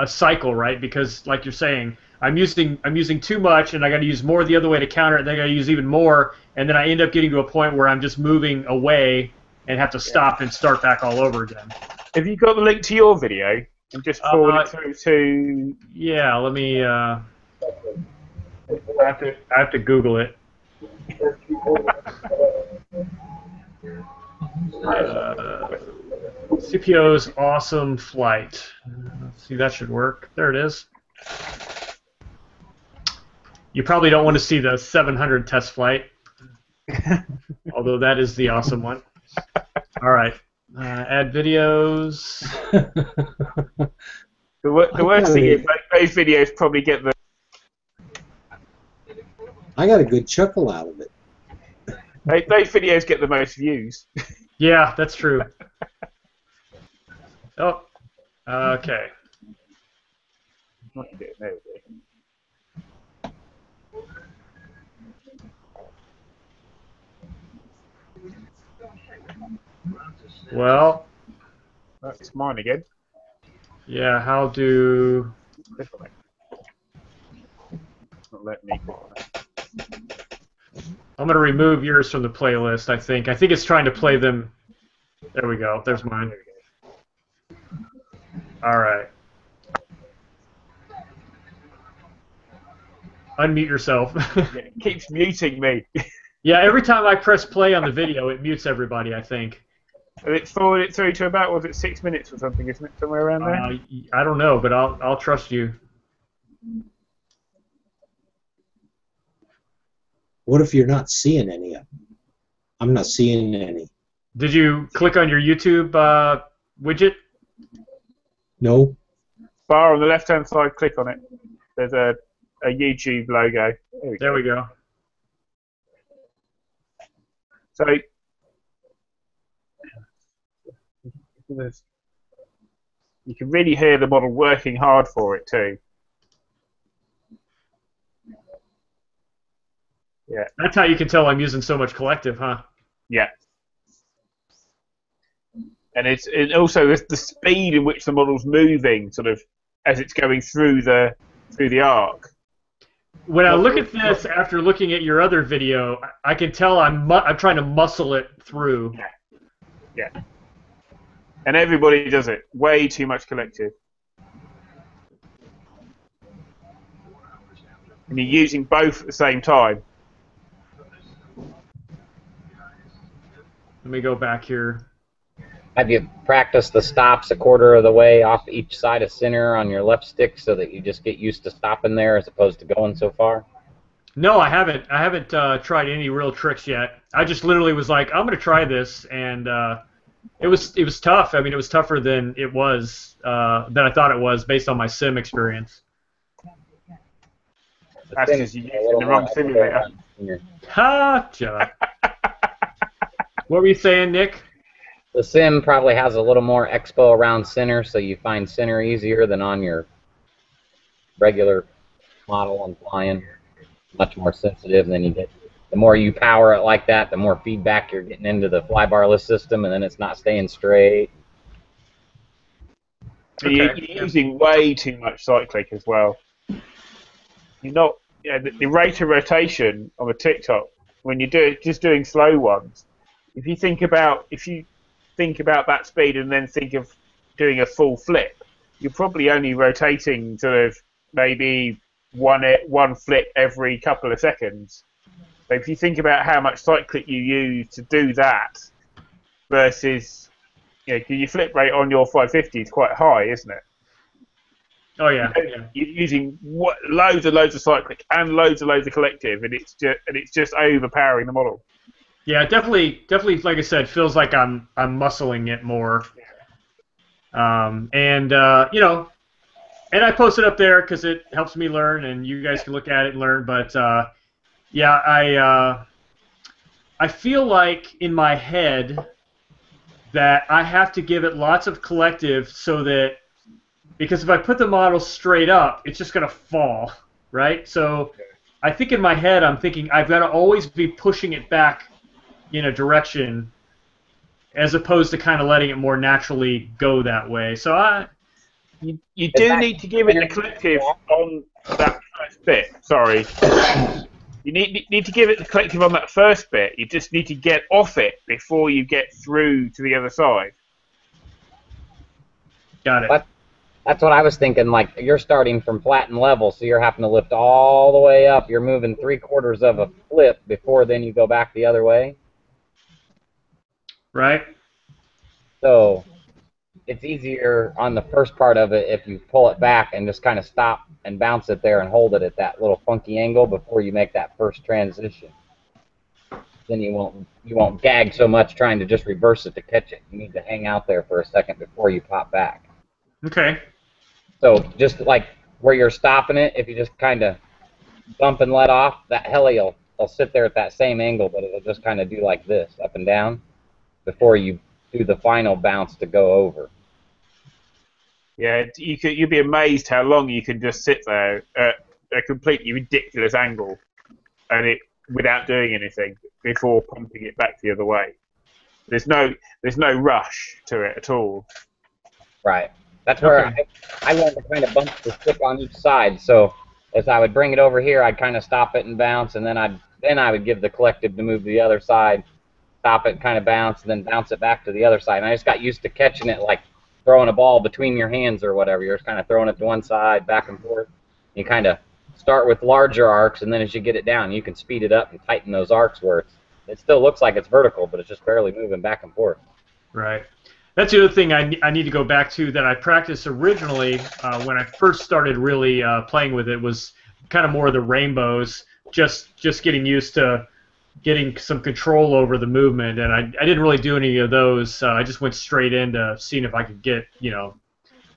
cycle, right? Because like you're saying, I'm using too much, and I got to use more the other way to counter it. Then I got to use even more, and then I end up getting to a point where I'm just moving away and have to stop and start back all over again. Have you got the link to your video and just forward it through to? Yeah, let me. I have to Google it. CPO's awesome flight. Let's see, that should work. There it is. You probably don't want to see the 700 test flight, although that is the awesome one. All right, add videos. The worst thing is those videos probably get the. I got a good chuckle out of it. Those videos get the most views. Yeah, that's true. Oh, okay. Well, it's mine again. Yeah, how do... Click on it. It's not letting me click on it. I'm going to remove yours from the playlist, I think. I think it's trying to play them. There we go. There's mine. All right. Unmute yourself. It keeps muting me. Yeah, every time I press play on the video, it mutes everybody, I think. And it's forwarded it through to about, was it 6 minutes or something, isn't it? Somewhere around there? I don't know, but I'll trust you. What if you're not seeing any of them? I'm not seeing any. Did you click on your YouTube widget? No. Bar on the left-hand side, click on it. There's a YouTube logo. There we go. So, you can really hear the model working hard for it too. Yeah. That's how you can tell I'm using so much collective, huh? Yeah. And it's also the speed in which the model's moving, sort of as it's going through the arc. When I look at this after looking at your other video, I can tell I'm trying to muscle it through. Yeah. And everybody does it. Way too much collective. And you're using both at the same time. Let me go back here. Have you practiced the stops a quarter of the way off each side of center on your left stick so that you just get used to stopping there as opposed to going so far? No, I haven't. I haven't tried any real tricks yet. I just literally was like, I'm going to try this, and it was tough. I mean, it was tougher than it was than I thought it was based on my sim experience. That's because you're using the wrong simulator. Gotcha. What were you saying, Nick? The sim probably has a little more expo around center, so you find center easier than on your regular model and flying. Much more sensitive than you get. The more you power it like that, the more feedback you're getting into the flybarless system, and then it's not staying straight. Okay. You're using way too much cyclic as well. You're not. Yeah, the rate of rotation of a tic-toc when you're just doing slow ones. If you think about that speed and then think of doing a full flip, you're probably only rotating sort of maybe one flip every couple of seconds. So if you think about how much cyclic you use to do that versus, your flip rate on your 550 is quite high, isn't it? Oh yeah. You're using loads of cyclic and loads of collective, and it's just overpowering the model. Yeah, definitely. Like I said, feels like I'm muscling it more. And I post it up there because it helps me learn, and you guys can look at it and learn. But I feel like in my head that I have to give it lots of collective so that, because if I put the model straight up, it's just going to fall, right? So I think in my head I'm thinking I've got to always be pushing it back in a direction as opposed to kind of letting it more naturally go that way. So you do need to give it the collective on that first bit. Sorry. You need to give it the collective on that first bit. You just need to get off it before you get through to the other side. got it. But that's what I was thinking. Like, you're starting from flat and level, so you're having to lift all the way up. You're moving 3/4 of a flip before then you go back the other way. Right. So it's easier on the first part of it if you pull it back and just kind of stop and bounce it there and hold it at that little funky angle before you make that first transition. Then you won't gag so much trying to just reverse it to catch it. You need to hang out there for a second before you pop back. Okay. So just like where you're stopping it, if you just kind of bump and let off, that heli will sit there at that same angle, but it'll just kind of do like this, up and down, before you do the final bounce to go over. Yeah, you'd be amazed how long you can just sit there at a completely ridiculous angle, and it without doing anything before pumping it back the other way. There's no rush to it at all. Right. That's where I learned to kind of bump the stick on each side. So as I would bring it over here, I'd kind of stop it and bounce, and then I would give the collective to move to the other side, stop it, kind of bounce, and then bounce it back to the other side. And I just got used to catching it like throwing a ball between your hands or whatever. You're just kind of throwing it to one side, back and forth. You kind of start with larger arcs, and then as you get it down, you can speed it up and tighten those arcs where it still looks like it's vertical, but it's just barely moving back and forth. Right. That's the other thing I need to go back to that I practiced originally when I first started really playing with it was kind of more of the rainbows, just getting used to getting some control over the movement, and I didn't really do any of those. I just went straight into seeing if I could get,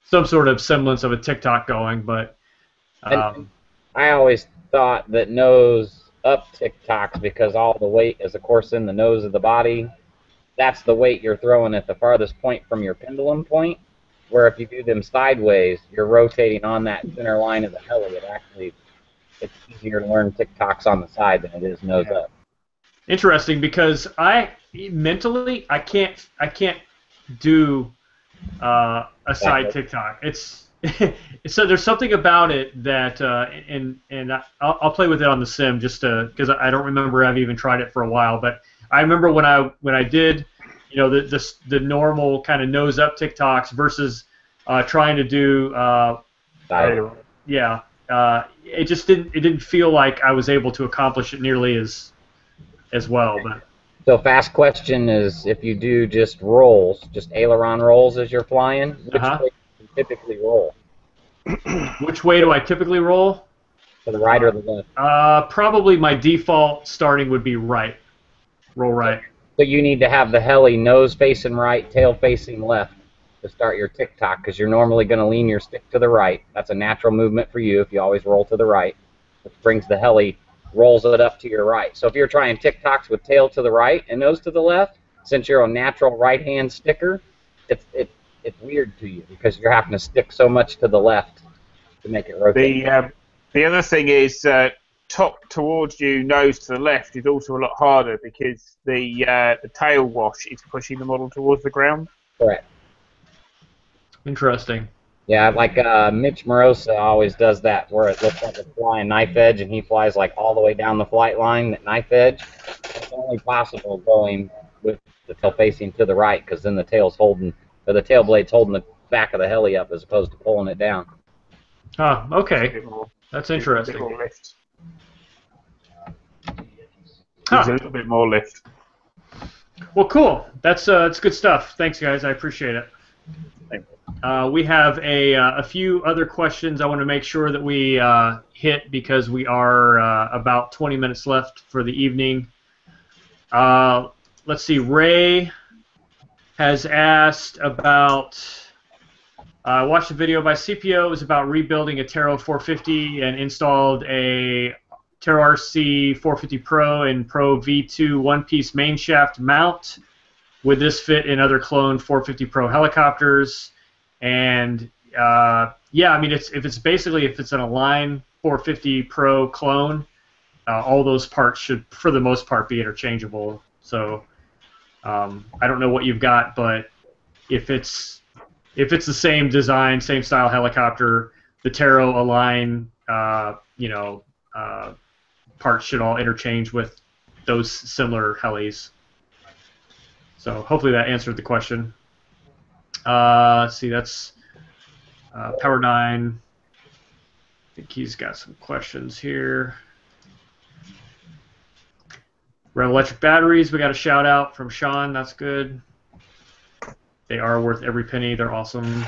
some sort of semblance of a tic-toc going, but And I always thought that nose up tic-tocs, because all the weight is, of course, in the nose of the body. That's the weight you're throwing at the farthest point from your pendulum point, where if you do them sideways, you're rotating on that center line of the heli. It's easier to learn tic-tocs on the side than it is nose up. Interesting, because I can't do a side tic-toc. It's so there's something about it that and I'll play with it on the sim just because I don't remember I've even tried it for a while, but I remember when I did the normal kind of nose up tic-tocs versus trying to do it just didn't feel like I was able to accomplish it nearly as well. But So fast question is, if you do just rolls, just aileron rolls as you're flying, which way do you typically roll? Which way do I typically roll? To the right or the left? Probably my default starting would be right. Roll right. So you need to have the heli nose facing right, tail facing left to start your tic-toc, because you're normally going to lean your stick to the right. That's a natural movement for you if you always roll to the right, which brings the heli, rolls it up to your right. So if you're trying tic-tocs with tail to the right and nose to the left, since you're a natural right-hand sticker, it's weird to you because you're having to stick so much to the left to make it rotate. The other thing is top towards you, nose to the left is also a lot harder because the tail wash is pushing the model towards the ground. Correct. Interesting. Yeah, like Mitch Morosa always does that, where it looks like it's flying knife edge, and he flies like all the way down the flight line at knife edge. It's only possible going with the tail facing to the right, because then the tail's holding, or the tail blade's holding the back of the heli up as opposed to pulling it down. Oh, okay. That's interesting. A lift. There's a little bit more lift. Well, cool. That's good stuff. Thanks, guys. I appreciate it. We have a few other questions I want to make sure that we hit because we are about 20 minutes left for the evening. Let's see. Ray has asked about. I watched a video by CPO. It was about rebuilding a Taro 450 and installed a Taro RC 450 Pro and Pro V2 one-piece main shaft mount. Would this fit in other clone 450 Pro helicopters? And yeah, I mean, if it's an Align 450 Pro clone, all those parts should, for the most part, be interchangeable. So I don't know what you've got, but if it's the same design, same style helicopter, the Taro Align, parts should all interchange with those similar helis. So hopefully that answered the question. Let's see, that's Power 9. I think he's got some questions here. Red electric batteries, we got a shout out from Sean. That's good. They are worth every penny. They're awesome.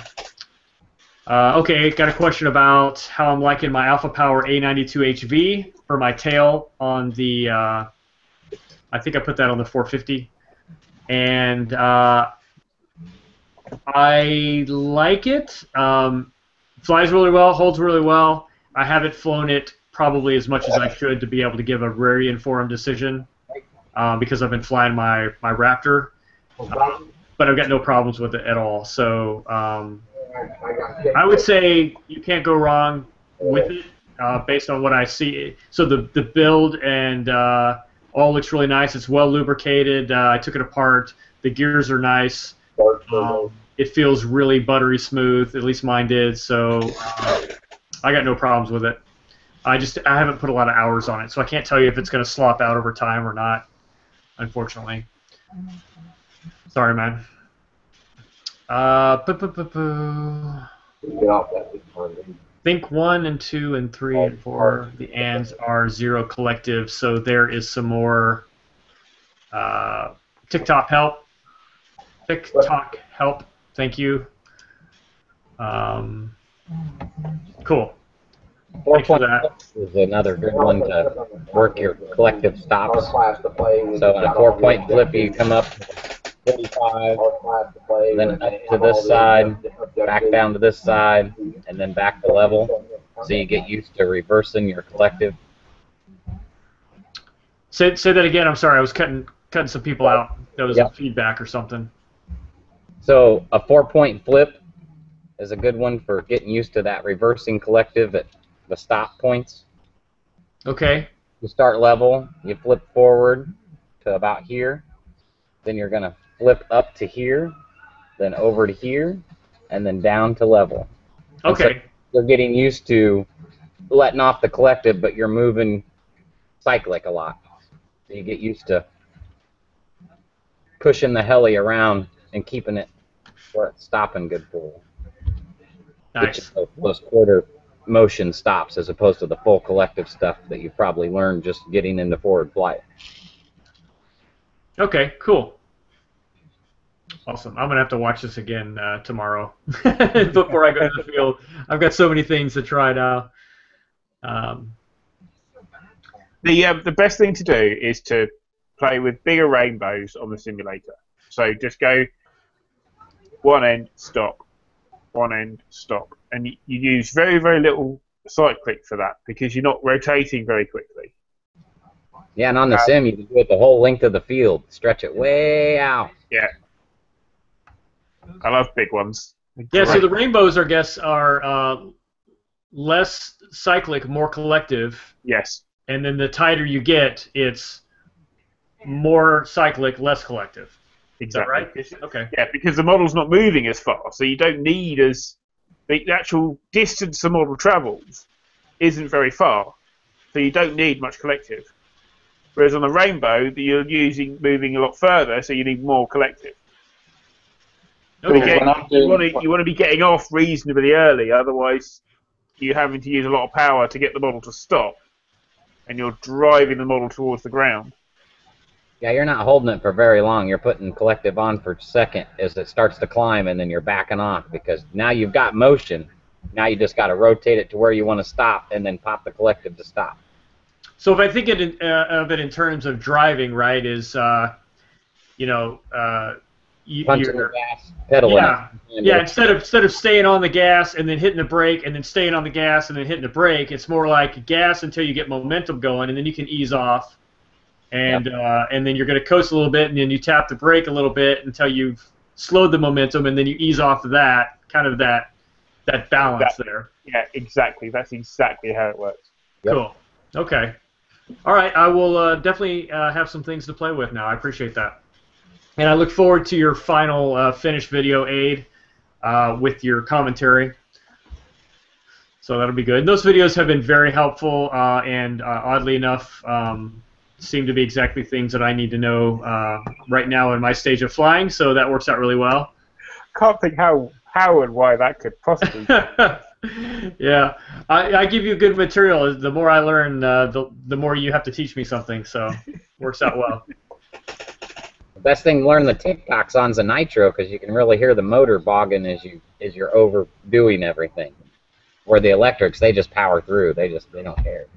Okay, got a question about how I'm liking my Alpha Power A92HV for my tail on the. I think I put that on the 450, and I like it. Flies really well, holds really well. I haven't flown it probably as much as I should to be able to give a very informed decision because I've been flying my Raptor, but I've got no problems with it at all. So I would say you can't go wrong with it based on what I see. So the build and all looks really nice. It's well lubricated. I took it apart. The gears are nice. It feels really buttery smooth. At least mine did. So I got no problems with it. I haven't put a lot of hours on it, so I can't tell you if it's going to slop out over time or not, unfortunately. Sorry, man. Think 1 and 2 and 3 and 4. The ands are 0 collective, so there is some more tic-toc help. Tic-toc help. Thank you. Cool. Thanks for that. Is another good one to work your collective stops. So in a 4-point flip, you come up 45, then up to this side, back down to this side, and then back to level. So you get used to reversing your collective. Say that again. I'm sorry. I was cutting some people out. There was feedback or something. So a 4-point flip is a good one for getting used to that reversing collective at the stop points. Okay. You start level, you flip forward to about here, then you're going to flip up to here, then over to here, and then down to level. Okay. So you're getting used to letting off the collective, but you're moving cyclic a lot. So you get used to pushing the heli around and keeping it where it's stopping good for you. Nice. Those quarter motion stops as opposed to the full collective stuff that you probably learned just getting into forward flight. Okay, cool. Awesome. I'm going to have to watch this again tomorrow before I go to the field. I've got so many things to try now. The best thing to do is to play with bigger rainbows on the simulator. So just go one end, stop, one end, stop. And you use very, very little cyclic for that because you're not rotating very quickly. Yeah, and on the sim, you can do it the whole length of the field. Stretch it way out. Yeah. I love big ones. Yeah, so the rainbows, I guess, are less cyclic, more collective. Yes. And then the tighter you get, it's more cyclic, less collective. Exactly. Is that right? Okay. Yeah, because the model's not moving as far, so you don't need as... The actual distance the model travels isn't very far, so you don't need much collective. Whereas on the rainbow, you're moving a lot further, so you need more collective. Okay. You want to be getting off reasonably early, otherwise you're having to use a lot of power to get the model to stop, and you're driving the model towards the ground. Yeah, you're not holding it for very long. You're putting collective on for a second as it starts to climb, and then you're backing off because now you've got motion. Now you just got to rotate it to where you want to stop, and then pop the collective to stop. So if I think of it in terms of driving, right, is punching the gas, pedaling. Yeah. Instead of staying on the gas and then hitting the brake and then staying on the gas and then hitting the brake, it's more like gas until you get momentum going, and then you can ease off. And and then you're going to coast a little bit, and then you tap the brake a little bit until you've slowed the momentum, and then you ease off of that, kind of that balance there. Yeah, exactly. That's exactly how it works. Yep. Cool. Okay. All right, I will definitely have some things to play with now. I appreciate that. And I look forward to your final finished video aid with your commentary. So that'll be good. And those videos have been very helpful and oddly enough seem to be exactly things that I need to know right now in my stage of flying, so that works out really well. Can't think how and why that could possibly be. Yeah, I give you good material. The more I learn, the more you have to teach me something, so works out well. The best thing to learn the tic-tocs on is a nitro, because you can really hear the motor bogging as you're overdoing everything. Where the electrics, they just power through. They don't care.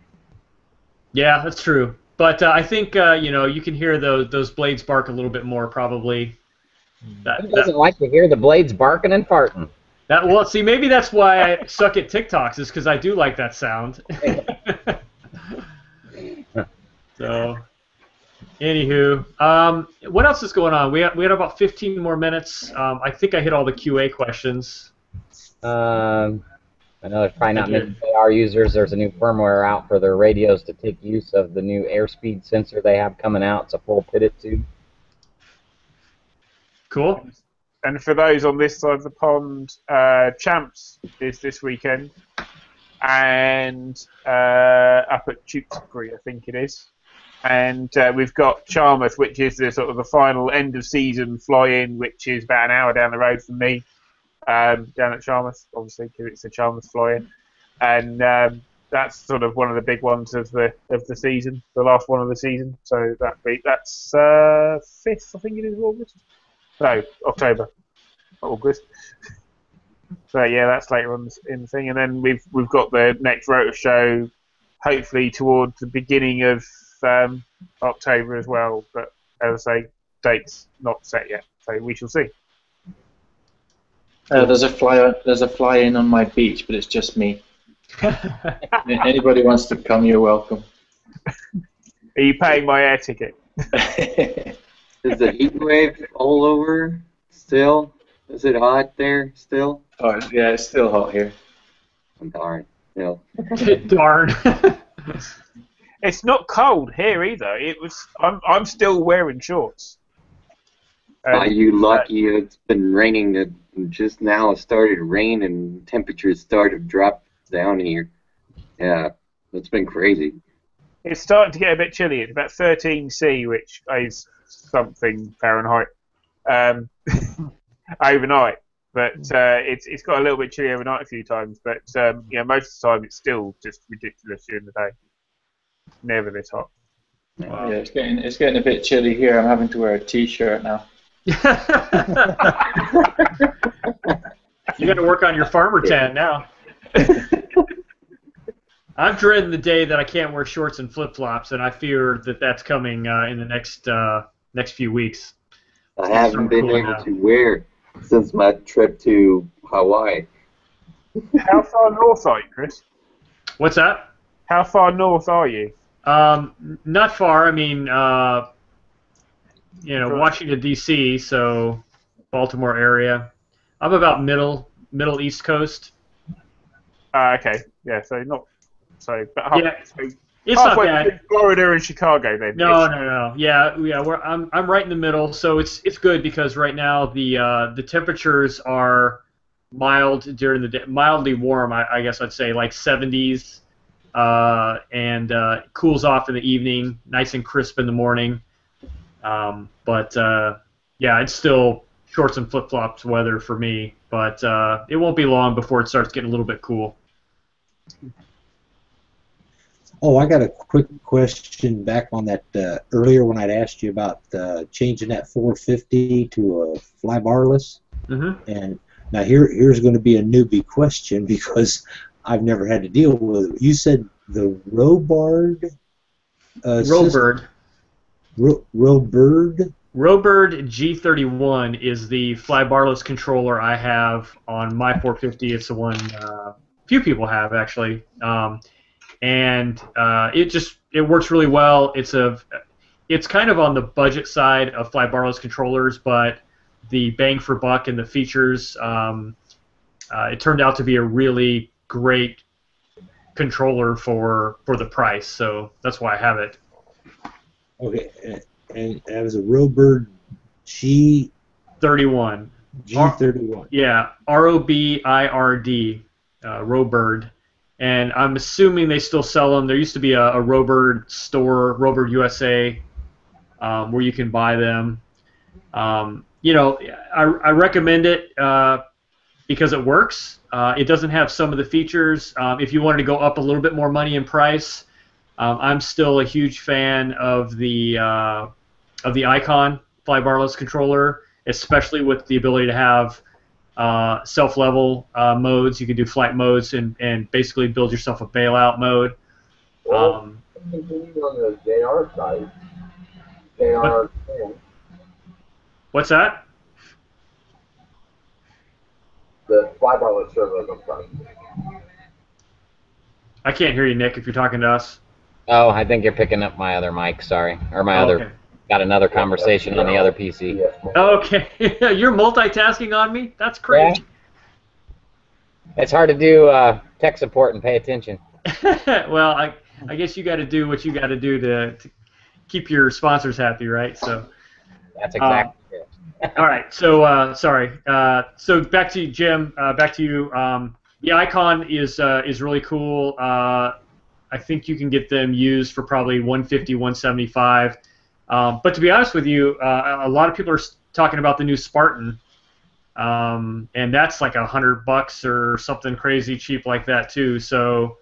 Yeah, that's true. But I think you can hear those blades bark a little bit more probably. Who doesn't like to hear the blades barking and farting? Well, see, maybe that's why I suck at tic-tocs, is because I do like that sound. So, anywho, what else is going on? We had about 15 more minutes. I think I hit all the QA questions. I know there's probably not many AR users. There's a new firmware out for their radios to take use of the new airspeed sensor they have coming out. It's a full pitted tube. Cool. And for those on this side of the pond, Champs is this weekend, and up at Tewkesbury, I think it is. And we've got Charmouth, which is the sort of the final end of season fly-in, which is about an hour down the road from me. Down at Charmouth, obviously, because it's a Charmouth fly-in, and that's sort of one of the big ones of the season, the last one of the season. So that's 5th, I think it is, August. No, October, not August. So yeah, that's later on in the thing, and then we've got the next rotor show, hopefully towards the beginning of October as well. But as I say, date's not set yet, so we shall see. There's a fly-in on my beach, but it's just me. Anybody wants to come, you're welcome. Are you paying my air ticket? Is the heat wave all over still? Is it hot there still? Oh, yeah, it's still hot here. Darn. Yeah. Darn. It's not cold here either. I'm still wearing shorts. Are you lucky? It's been raining. Just now it started to rain and temperatures started to drop down here. Yeah, it's been crazy. It's starting to get a bit chilly. It's about 13 C, which is something Fahrenheit, overnight. But it's got a little bit chilly overnight a few times. But most of the time it's still just ridiculous during the day. Never this hot. Wow. Yeah, it's getting a bit chilly here. I'm having to wear a t-shirt now. You got to work on your farmer tan now. I'm dreading the day that I can't wear shorts and flip-flops, and I fear that that's coming in the next few weeks. I haven't been able to wear since my trip to Hawaii. How far north are you, Chris? What's that? How far north are you? Not far. I mean, Washington D.C., so Baltimore area. I'm about middle East Coast. Okay, yeah. So not so, but it's not bad. Florida and Chicago then. No. Yeah. I'm right in the middle, so it's good because right now the temperatures are mild during the day, mildly warm. I guess I'd say like 70s, and it cools off in the evening, nice and crisp in the morning. But it's still shorts and flip-flops weather for me. But it won't be long before it starts getting a little bit cool. Oh, I got a quick question back on that earlier when I'd asked you about changing that 450 to a fly barless. Mm-hmm. And now here's going to be a newbie question because I've never had to deal with it. You said the Robird Robird G31 is the fly barless controller I have on my 450. It's the one few people have actually, and it works really well. It's kind of on the budget side of fly barless controllers, but the bang for buck and the features, it turned out to be a really great controller for the price, so that's why I have it. Okay, and that was a Robird G 31. G31. Yeah, ROBIRD, Robird, and I'm assuming they still sell them. There used to be a Robird store, Robird USA, where you can buy them. You know, I recommend it because it works. It doesn't have some of the features. If you wanted to go up a little bit more money in price, I'm still a huge fan of the Icon flybarless controller, especially with the ability to have self-level modes. You can do flight modes and basically build yourself a bailout mode. Continue on the JR side. JR 10. What's that? The flybarless servos, I'm sorry. I can't hear you, Nick, if you're talking to us. Oh, I think you're picking up my other mic. Sorry, or my other. Okay. Got another conversation on the other PC. Okay, you're multitasking on me? That's crazy. Yeah. It's hard to do tech support and pay attention. Well, I guess you got to do what you got to do to keep your sponsors happy, right? So. That's exactly it. All right, so sorry. So back to you, Jim. Back to you. The Icon is really cool. I think you can get them used for probably $150, $175. But to be honest with you, a lot of people are talking about the new Spartan, and that's like $100 or something crazy cheap like that too. So,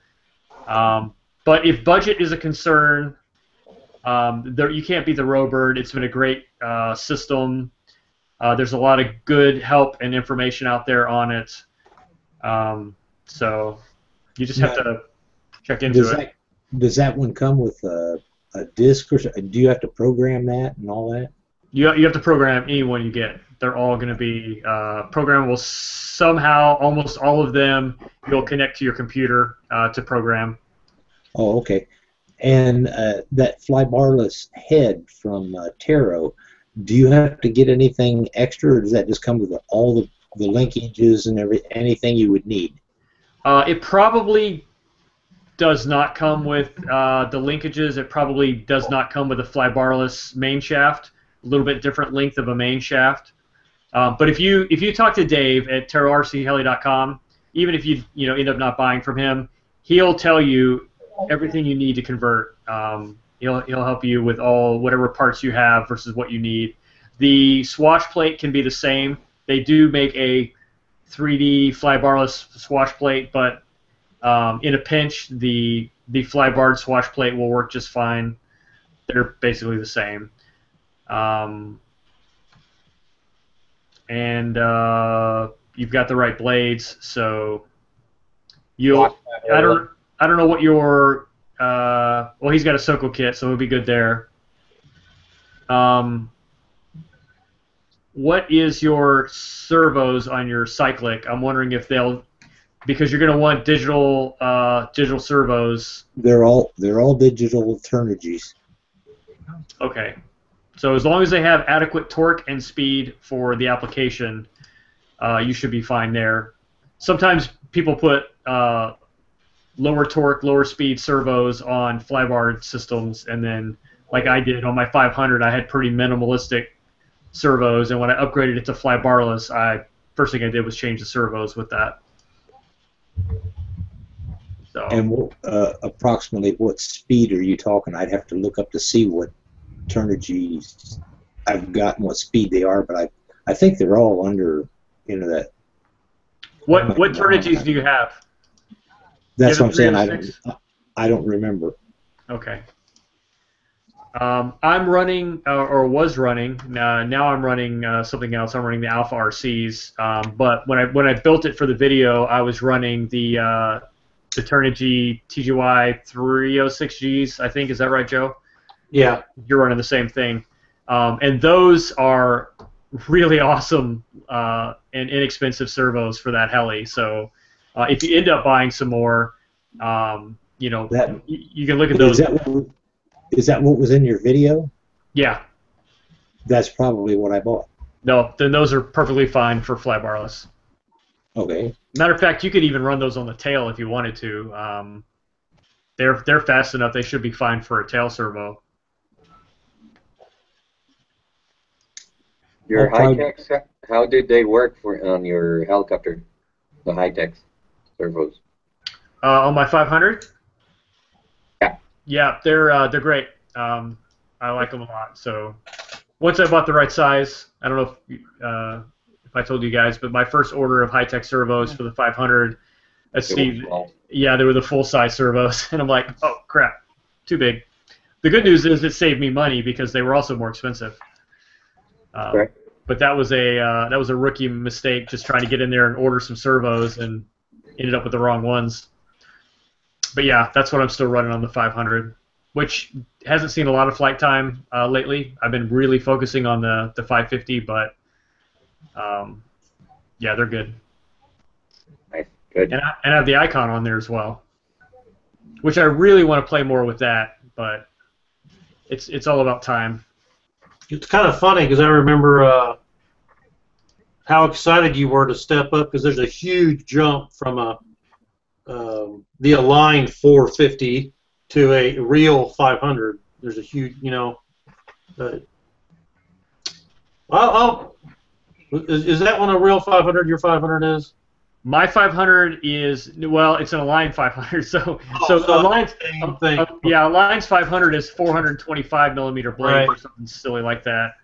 but if budget is a concern, you can't beat the Robird. It's been a great system. There's a lot of good help and information out there on it. So you just have to check into it. Does that one come with a disc, or do you have to program that and all that? You have to program any one you get. They're all going to be programmable somehow. Almost all of them you'll connect to your computer to program. Oh, okay. And that flybarless head from Taro, do you have to get anything extra, or does that just come with all the linkages and anything you would need? It probably does not come with the linkages. It probably does not come with a flybarless main shaft. A little bit different length of a main shaft. But if you talk to Dave at TaroRCHeli.com, even if you end up not buying from him, he'll tell you everything you need to convert. He'll help you with whatever parts you have versus what you need. The swash plate can be the same. They do make a 3D flybarless swash plate, but in a pinch, the flybarred swash plate will work just fine. They're basically the same. And you've got the right blades, so I don't know what your well, he's got a Soko kit, so he'll be good there. What is your servos on your cyclic? I'm wondering if because you're going to want digital servos. They're all digital Turnigies. Okay, so as long as they have adequate torque and speed for the application, you should be fine there. Sometimes people put lower torque, lower speed servos on flybarred systems, and then, like I did on my 500, I had pretty minimalistic servos, and when I upgraded it to flybarless, first thing I did was change the servos with that. So. And approximately what speed are you talking? I'd have to look up to see what Turnigies I've got and what speed they are, but I think they're all under that. What Turnigies do you have? That's what I'm saying. I don't remember. Okay. I'm running, or was running. Now I'm running something else. I'm running the Alpha RCs. But when I built it for the video, I was running the Turnigy TGY 306Gs. I think, is that right, Joe? Yeah. You're running the same thing, and those are really awesome and inexpensive servos for that heli. So if you end up buying some more, you can look at those. Is that what was in your video? Yeah. That's probably what I bought. No, then those are perfectly fine for flybarless. Okay. Matter of fact, you could even run those on the tail if you wanted to. they're fast enough. They should be fine for a tail servo. Your I'll try- high-techs, how did they work on your helicopter? The high-techs servos. On my 500. Yeah. Yeah, they're great. I like them a lot. So once I bought the right size, I don't know if I told you guys, but my first order of high-tech servos for the 500, Steve, yeah, they were the full-size servos, and I'm like, oh crap, too big. The good news is it saved me money because they were also more expensive. Okay. But that was a rookie mistake, just trying to get in there and order some servos, and ended up with the wrong ones. But yeah, that's what I'm still running on the 500, which hasn't seen a lot of flight time lately. I've been really focusing on the 550, but yeah, they're good. Nice. Good. And I have the icon on there as well, which I really want to play more with that, but it's all about time. It's kind of funny because I remember how excited you were to step up because there's a huge jump from the aligned 450 to a real 500. There's a huge, is that one a real 500? Your 500 is? My 500 is, well, it's an aligned 500. So aligned, yeah, aligned 500 is 425 millimeter blade or something silly like that.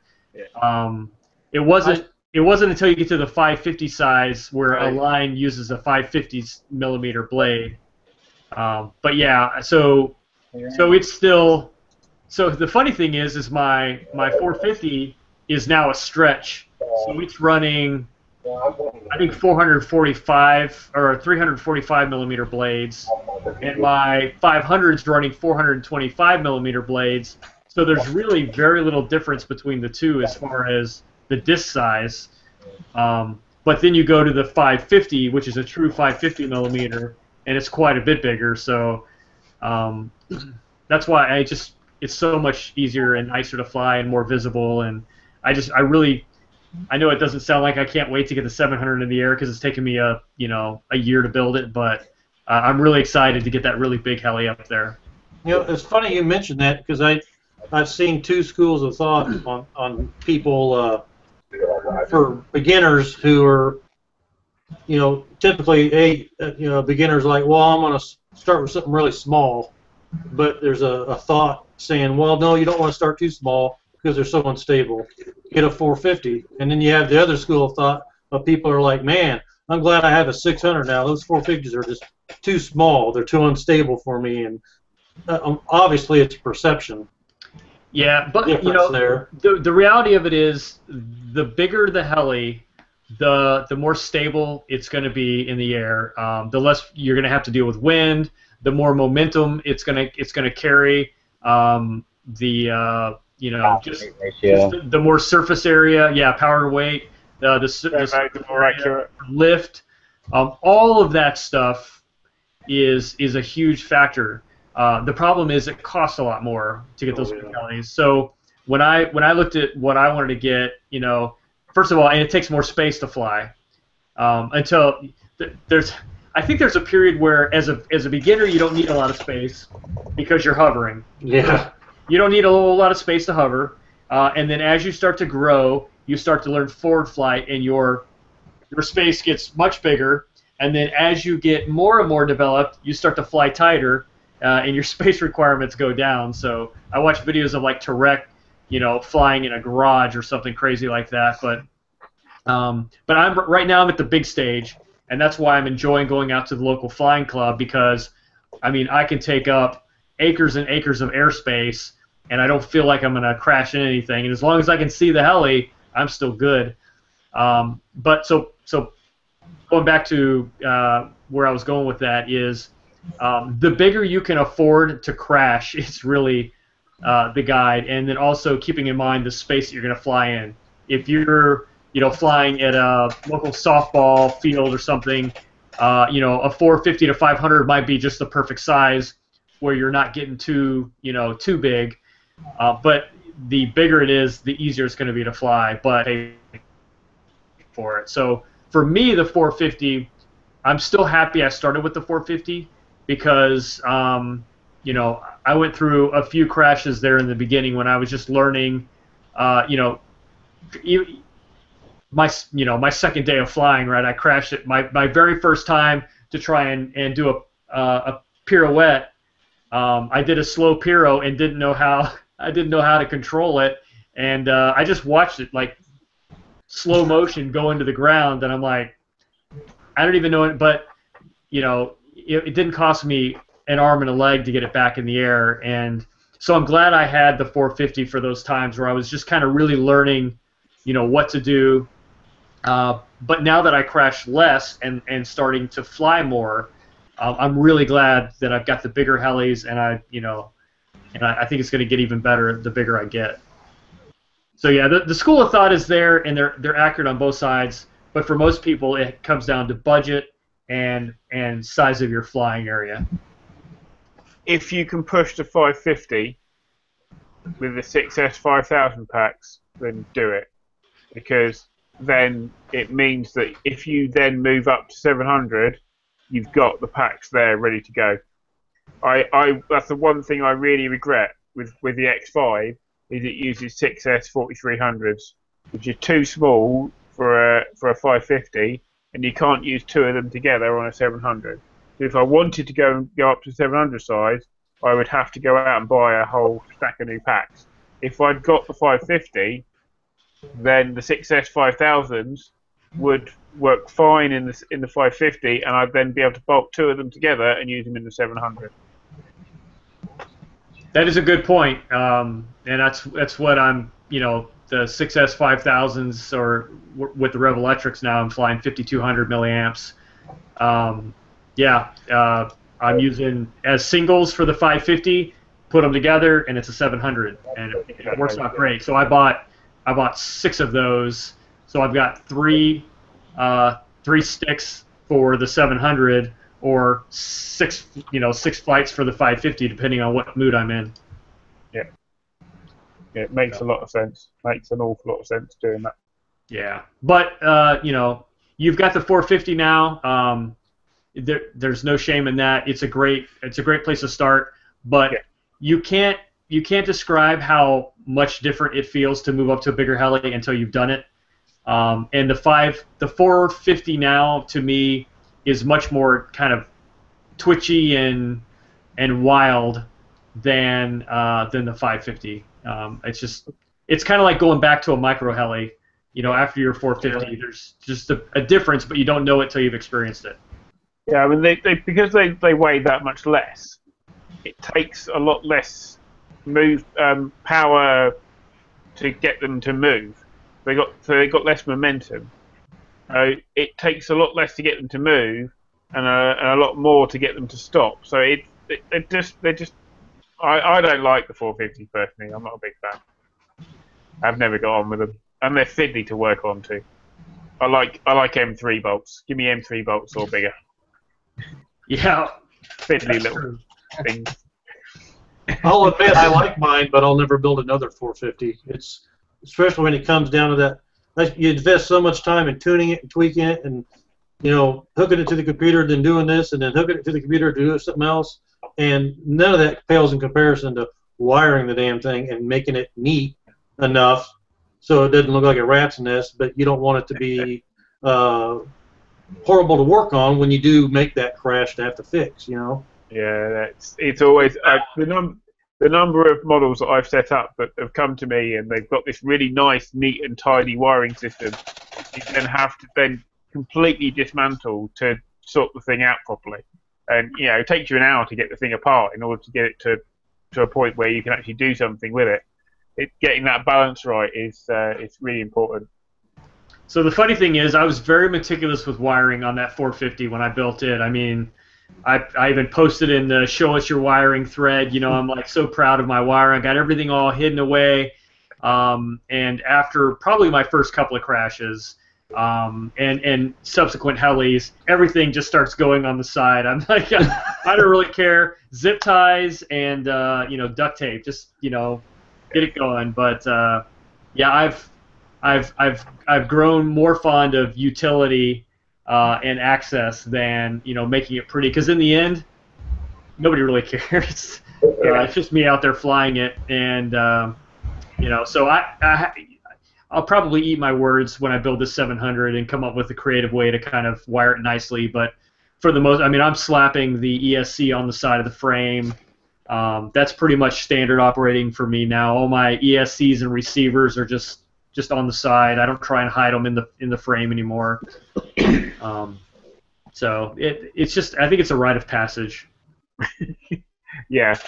It wasn't until you get to the 550 size where Align uses a 550 millimeter blade. But yeah, so it's still. So the funny thing is my 450 is now a stretch. So it's running, I think 445 or 345 millimeter blades, and my 500 is running 425 millimeter blades. So there's really very little difference between the two as far as the disc size. But then you go to the 550, which is a true 550 millimeter, and it's quite a bit bigger. So that's why it's so much easier and nicer to fly and more visible. And I know it doesn't sound like I can't wait to get the 700 in the air because it's taken me a year to build it, but I'm really excited to get that really big heli up there. It's funny you mentioned that because I've seen two schools of thought on people for beginners who are typically beginners like, well, I'm going to start with something really small, but there's a thought saying, well, no, you don't want to start too small because they're so unstable. Get a 450, and then you have the other school of thought of people are like, man, I'm glad I have a 600 now. Those 450s are just too small. They're too unstable for me, and obviously it's perception. Yeah, but the reality of it is, the bigger the heli, the more stable it's going to be in the air. The less you're going to have to deal with wind. The more momentum it's going to carry. Just the more surface area, power to weight, the more accurate lift, all of that stuff is a huge factor. The problem is it costs a lot more to get those big helis. So when I looked at what I wanted to get, first of all, and it takes more space to fly. I think there's a period where as a beginner you don't need a lot of space because you're hovering. Yeah. You don't need a whole lot of space to hover, and then as you start to grow, you start to learn forward flight, and your space gets much bigger. And then as you get more and more developed, you start to fly tighter, and your space requirements go down. So I watch videos of like Tarek, flying in a garage or something crazy like that. But right now I'm at the big stage, and that's why I'm enjoying going out to the local flying club because, I can take up acres and acres of airspace, and I don't feel like I'm going to crash into anything. And as long as I can see the heli, I'm still good. But so going back to where I was going with that is the bigger you can afford to crash is really the guide, and then also keeping in mind the space that you're going to fly in. If you're flying at a local softball field or something, a 450 to 500 might be just the perfect size where you're not getting too big, but the bigger it is, the easier it's going to be to fly. But for it, so for me, the 450, I'm still happy I started with the 450 because you know, I went through a few crashes there in the beginning when I was just learning. You know, my second day of flying, right? I crashed it my very first time to try and do a pirouette. I did a slow piro and didn't know how to control it, and I just watched it like slow motion go into the ground, and I'm like, I don't even know it, but you know, it didn't cost me an arm and a leg to get it back in the air, and so I'm glad I had the 450 for those times where I was just kind of really learning, you know, what to do. But now that I crash less and starting to fly more, I'm really glad that I've got the bigger helis, and I think it's going to get even better the bigger I get. So yeah, the school of thought is there, and they're accurate on both sides. But for most people, it comes down to budget and size of your flying area. If you can push to 550 with the 6S 5000 packs, then do it, because then it means that if you then move up to 700, you've got the packs there ready to go. That's the one thing I really regret with the X5 is it uses 6S 4300s, which are too small for a 550, and you can't use two of them together on a 700. So if I wanted to go up to 700 size, I would have to go out and buy a whole stack of new packs. If I'd got the 550, then the 6S 5000s would work fine in the 550, and I'd then be able to bulk two of them together and use them in the 700. That is a good point, and that's what I'm, you know, the 6S 5000s, or with the Revolectrics now, I'm flying 5200 milliamps. I'm using as singles for the 550, put them together, and it's a 700, and it works out great. So I bought 6 of those, so I've got three sticks for the 700, or six flights for the 550, depending on what mood I'm in. Yeah, it makes a lot of sense. Makes an awful lot of sense doing that. Yeah, but you know, you've got the 450 now. There's no shame in that. It's a great place to start, but you can't describe how much different it feels to move up to a bigger heli until you've done it. And the 450 now, to me, is much more kind of twitchy and wild than the 550. It's kind of like going back to a micro heli. You know, after your 450, there's just a difference, but you don't know it till you've experienced it. Yeah, I mean, because they weigh that much less, it takes a lot less power to get them to move. They got less momentum. It takes a lot less to get them to move, and a lot more to get them to stop. So I don't like the 450 personally. I'm not a big fan. I've never got on with them, and they're fiddly to work on too. I like M3 bolts. Give me M3 bolts or bigger. Yeah, Fiddly little things. I'll admit I like mine, but I'll never build another 450. It's especially when it comes down to that. Like, you invest so much time in tuning it and tweaking it, and hooking it to the computer, then doing this, and then hooking it to the computer to do something else, and none of that pales in comparison to wiring the damn thing and making it neat enough so it doesn't look like a rat's nest, but you don't want it to be horrible to work on when you do make that crash to have to fix, Yeah, it's always the number of models that I've set up that have come to me, and they've got this really nice, neat, and tidy wiring system. You then have to completely dismantle to sort the thing out properly, and it takes you an hour to get the thing apart in order to get it to a point where you can actually do something with it. Getting that balance right is really important. So the funny thing is, I was very meticulous with wiring on that 450 when I built it. I mean, I even posted in the "Show Us Your Wiring" thread. I'm like so proud of my wiring. I got everything all hidden away. And after probably my first couple of crashes and subsequent helis, everything just starts going on the side. I'm like, I don't really care. Zip ties and duct tape. Just get it going. But yeah, I've grown more fond of utility and access than making it pretty. Because in the end, nobody really cares. It's just me out there flying it, and so I'll probably eat my words when I build this 700 and come up with a creative way to kind of wire it nicely. But for the most, I mean, I'm slapping the ESC on the side of the frame. That's pretty much standard operating for me now. All my ESCs and receivers are just on the side. I don't try and hide them in the frame anymore. So it's just, I think it's a rite of passage. Yeah.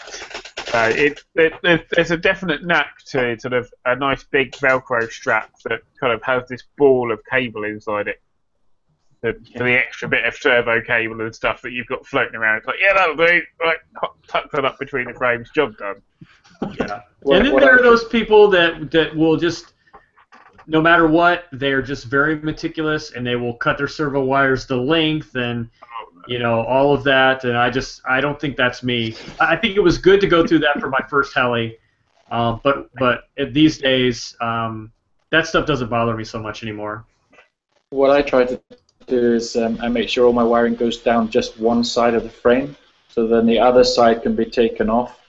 There's a definite knack to sort of a nice big Velcro strap that kind of has this ball of cable inside it. For the extra bit of turbo cable and stuff that you've got floating around. It's like, yeah, that'll do. Right, tuck that up between the frames, job done. Yeah. And then there are those people that will just, no matter what, they're just very meticulous, and they will cut their servo wires to length and all of that. And I don't think that's me. I think it was good to go through that for my first heli, but these days that stuff doesn't bother me so much anymore. What I try to do is I make sure all my wiring goes down just one side of the frame, so then the other side can be taken off,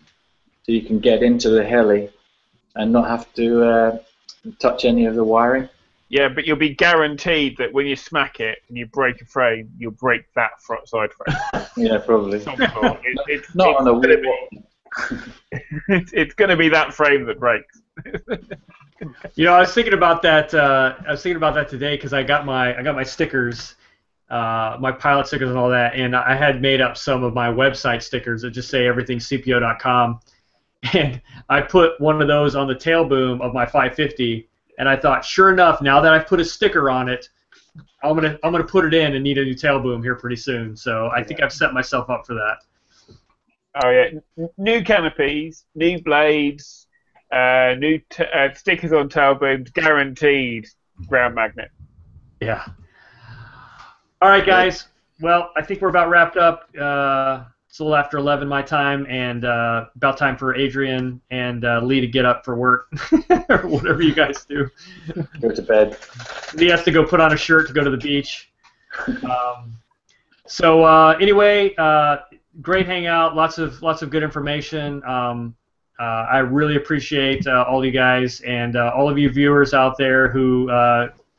so you can get into the heli and not have to touch any of the wiring. Yeah, but you'll be guaranteed that when you smack it and you break a frame, you'll break that front side frame. Yeah, probably. Not on the wall. It's going to be that frame that breaks. I was thinking about that. Today because I got my stickers, my pilot stickers and all that, and I had made up some of my website stickers that just say everythingcpo.com, and I put one of those on the tail boom of my 550, and I thought, sure enough, now that I've put a sticker on it, I'm gonna put it in and need a new tail boom here pretty soon. So I think I've set myself up for that. Oh yeah, new canopies, new blades. New stickers on tail booms, guaranteed ground magnet. Yeah. All right, guys. Well, I think we're about wrapped up. It's a little after 11 my time, and about time for Adrian and Lee to get up for work, or whatever you guys do. Go to bed. Lee has to go put on a shirt to go to the beach. Anyway, great hangout. Lots of good information. I really appreciate all you guys and all of you viewers out there who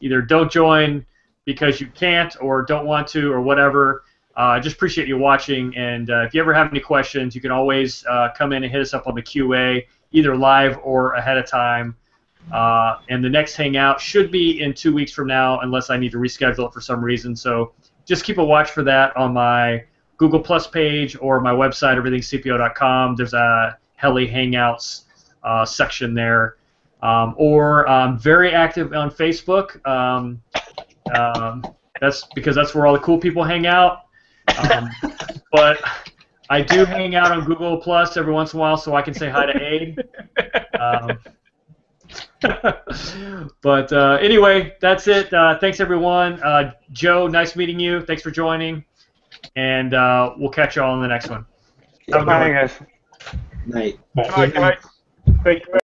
either don't join because you can't or don't want to or whatever. I just appreciate you watching, and if you ever have any questions, you can always come in and hit us up on the QA, either live or ahead of time. And the next hangout should be in 2 weeks from now, unless I need to reschedule it for some reason. So just keep a watch for that on my Google Plus page or my website, everythingcpo.com. There's a Heli Hangouts section there, or I'm very active on Facebook. That's because that's where all the cool people hang out. But I do hang out on Google Plus every once in a while, so I can say hi to Abe. But anyway, that's it. Thanks everyone. Joe, nice meeting you. Thanks for joining, and we'll catch you all in the next one. Have a good one. Night. Bye, guys. Thank you.